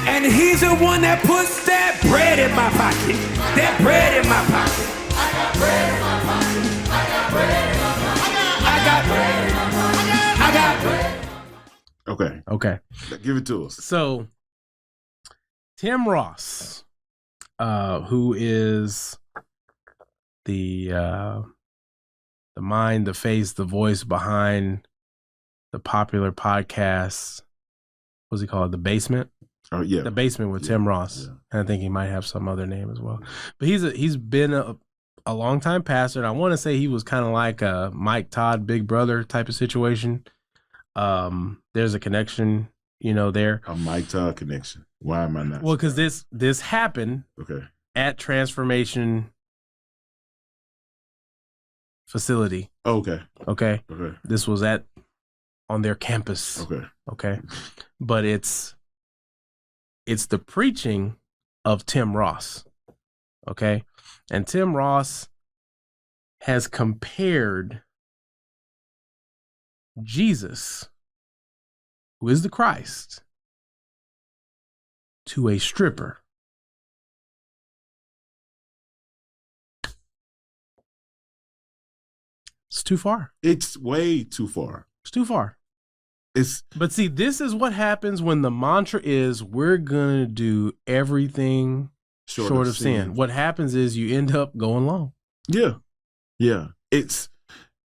And he's the one that puts that bread in my pocket. That bread in my pocket. I got bread in my pocket. I got bread in my pocket. I got bread in my pocket. I got bread. Okay. Give it to us. So, Tim Ross, who is the mind, the face, the voice behind the popular podcast, what's he called? The Basement? Oh yeah, The Basement with Tim Ross. Yeah. And I think he might have some other name as well. But he's been a long time pastor, and I want to say he was kind of like a Mike Todd Big Brother type of situation. There's a connection, there. A Mike Todd connection. Why am I not? Well, because this happened at Transformation facility. Oh, okay. This was on their campus. Okay. But it's the preaching of Tim Ross. Okay. And Tim Ross has compared Jesus, who is the Christ, to a stripper. It's too far. It's way too far. It's too far. But see, this is what happens when the mantra is we're going to do everything short of sin. What happens is you end up going long. Yeah. It's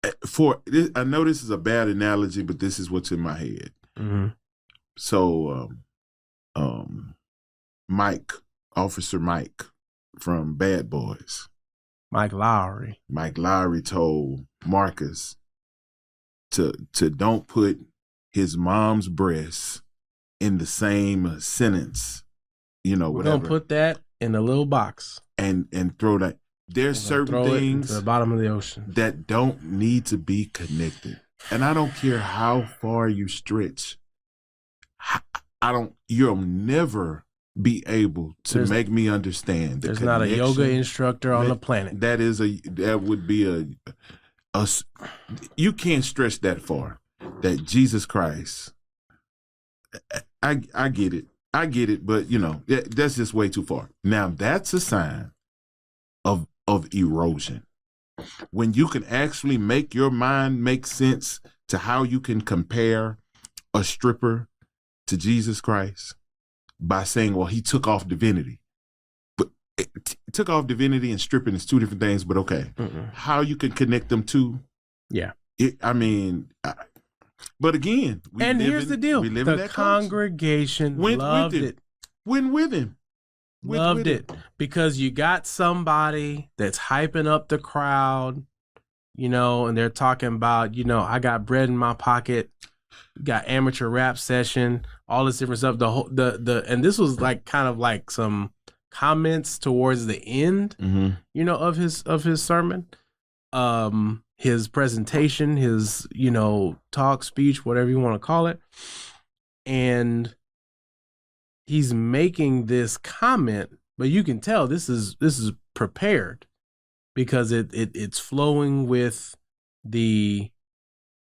I know this is a bad analogy, but this is what's in my head. Mm-hmm. So, Officer Mike from Bad Boys. Mike Lowry told Marcus to don't put his mom's breasts in the same sentence, whatever. We're gonna put that in a little box and throw that. There's certain things to the bottom of the ocean that don't need to be connected, and I don't care how far you stretch. You'll never be able to make me understand. There's not a yoga instructor on the planet. That would be you can't stretch that far. That Jesus Christ, I get it. I get it, but that's just way too far. Now that's a sign of erosion. When you can actually make your mind make sense to how you can compare a stripper to Jesus Christ by saying, well, he took off divinity. But took off divinity and stripping is two different things, but okay. How you can connect them two? Yeah. But again, here's the deal. The congregation loved it. Went with him. Loved it. Because you got somebody that's hyping up the crowd, and they're talking about, I got bread in my pocket, got amateur rap session, all this different stuff. And this was like kind of like some comments towards the end, of his sermon. His presentation, his, talk, speech, whatever you want to call it. And he's making this comment, but you can tell this is prepared because it's flowing with the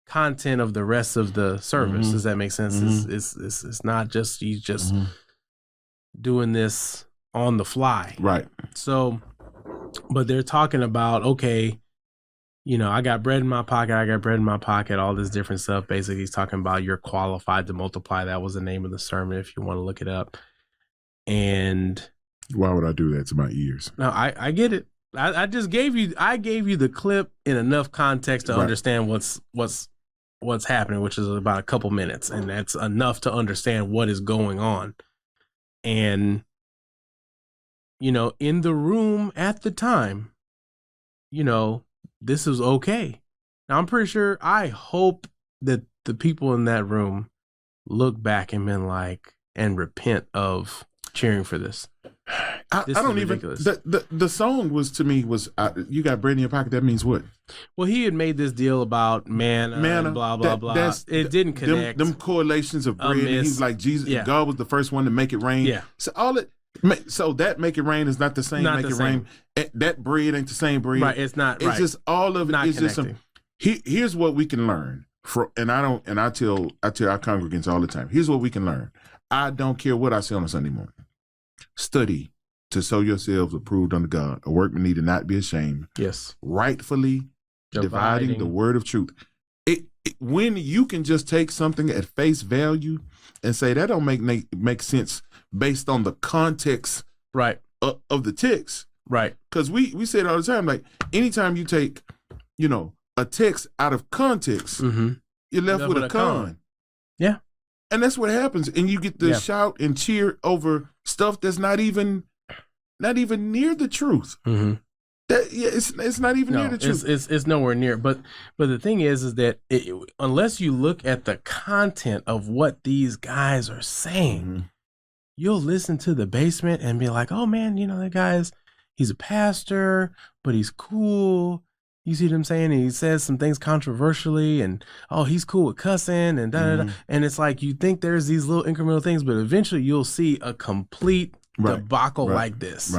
content of the rest of the service. Does that make sense? It's not just, he's just doing this on the fly. Right. So, but they're talking about, okay, I got bread in my pocket, all this different stuff. Basically, he's talking about you're qualified to multiply. That was the name of the sermon if you want to look it up. And why would I do that to my ears? No, I get it. I just gave you the clip in enough context to understand what's happening, which is about a couple minutes, and that's enough to understand what is going on. And in the room at the time, this is okay. Now, I'm pretty sure, I hope that the people in that room look back and been like, and repent of cheering for this. I don't even, the song was, to me, was, you got bread in your pocket, that means what? Well, he had made this deal about manna and blah, blah, blah. It didn't connect. Them correlations of bread, and he's like, Jesus, God was the first one to make it rain. Yeah. So that make it rain is not the same. Rain. That bread ain't the same bread. Right. It's not. It's just all of it. It's just here's what we can learn from. And I tell our congregants all the time. Here's what we can learn. I don't care what I say on a Sunday morning. Study to show yourselves approved unto God, a workman need to not be ashamed. Yes. Rightfully dividing the word of truth. When you can just take something at face value and say that don't make sense based on the context of the text. Right. Because we say it all the time, like anytime you take, a text out of context, you're left with a con. Yeah. And that's what happens. And you get to shout and cheer over stuff that's not even near the truth. It's not even near the truth. It's nowhere near. But the thing is that unless you look at the content of what these guys are saying, you'll listen to The Basement and be like, oh man, that he's a pastor, but he's cool. You see what I'm saying? And he says some things controversially, and he's cool with cussing and da. And it's like you think there's these little incremental things, but eventually you'll see a complete debacle like this.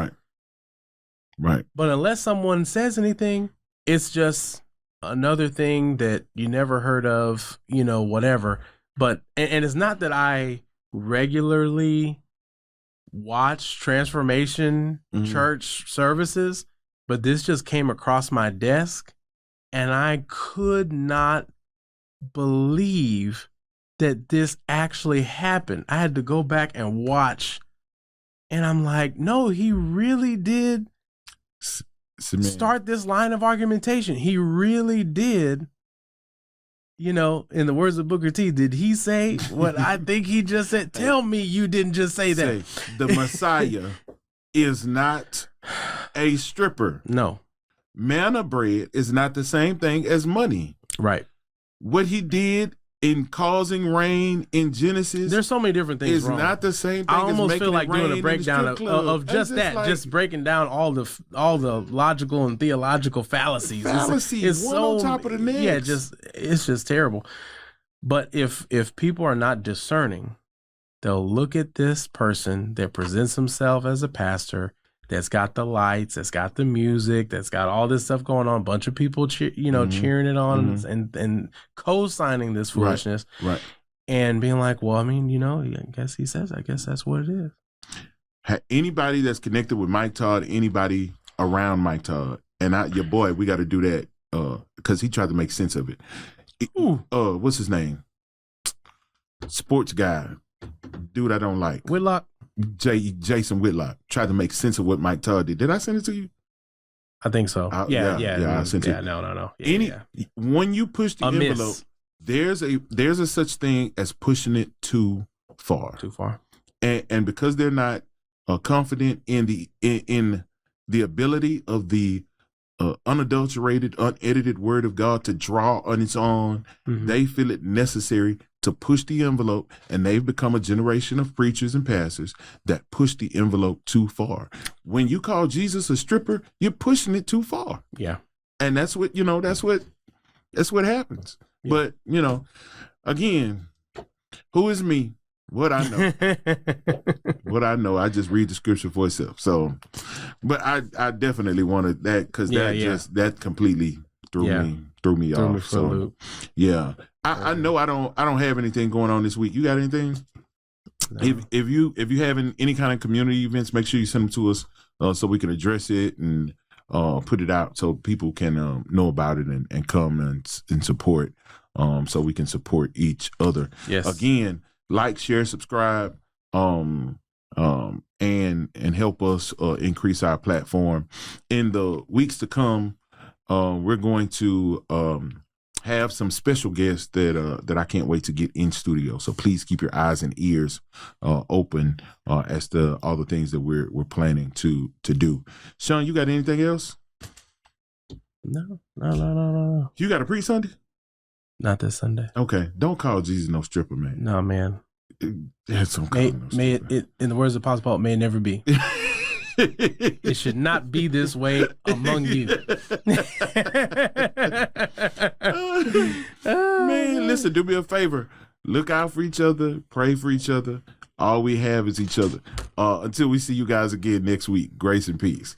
Right. But unless someone says anything, it's just another thing that you never heard of, whatever. But and it's not that I regularly watch Transformation Church services, but this just came across my desk and I could not believe that this actually happened. I had to go back and watch, and I'm like, no, he really did start this line of argumentation. He really did. In the words of Booker T, did he say what I think he just said? Tell me you didn't just say that. The Messiah is not a stripper. No. Manna bread is not the same thing as money. Right. What he did in causing rain in Genesis, there's so many different things is wrong. Not the same thing. I almost as feel like doing a breakdown of just that, like, just breaking down all the logical and theological fallacies. Fallacies, one on top of the next. Yeah, it's just terrible. But if people are not discerning, they'll look at this person that presents himself as a pastor, that's got the lights, that's got the music, that's got all this stuff going on, a bunch of people cheering it on and co-signing this foolishness. Right. and being like, well, I mean, I guess he says, I guess that's what it is. Anybody that's connected with Mike Todd, anybody around Mike Todd, and your boy, we got to do that because he tried to make sense of it. What's his name? Sports guy, dude I don't like. Whitlock? Jason Whitlock tried to make sense of what Mike Todd did. Did I send it to you? I think so. Yeah. I sent it. No. When you push the envelope, there's a such thing as pushing it too far. Too far. And because they're not confident in the ability of the unadulterated, unedited word of God to draw on its own, they feel it necessary to push the envelope, and they've become a generation of preachers and pastors that push the envelope too far. When you call Jesus a stripper, you're pushing it too far. Yeah. And that's what happens. Yeah. But, again, who is me? What I know. I just read the scripture for itself. So, but I definitely wanted that because that completely threw me off. So, yeah, I know I don't have anything going on this week. You got anything? No. If you having any kind of community events, make sure you send them to us so we can address it and put it out so people can know about it and come and support. So we can support each other. Yes. Again, like, share, subscribe, and help us increase our platform. In the weeks to come, we're going to have some special guests that I can't wait to get in studio. So please keep your eyes and ears open as to all the things that we're planning to do. Shawn, you got anything else? No. You got a pre-Sunday? Not this Sunday. Okay. Don't call Jesus no stripper, man. No, man. May it, in the words of Apostle Paul, may it never be. It should not be this way among you. Man, listen, do me a favor. Look out for each other. Pray for each other. All we have is each other. Until we see you guys again next week. Grace and peace.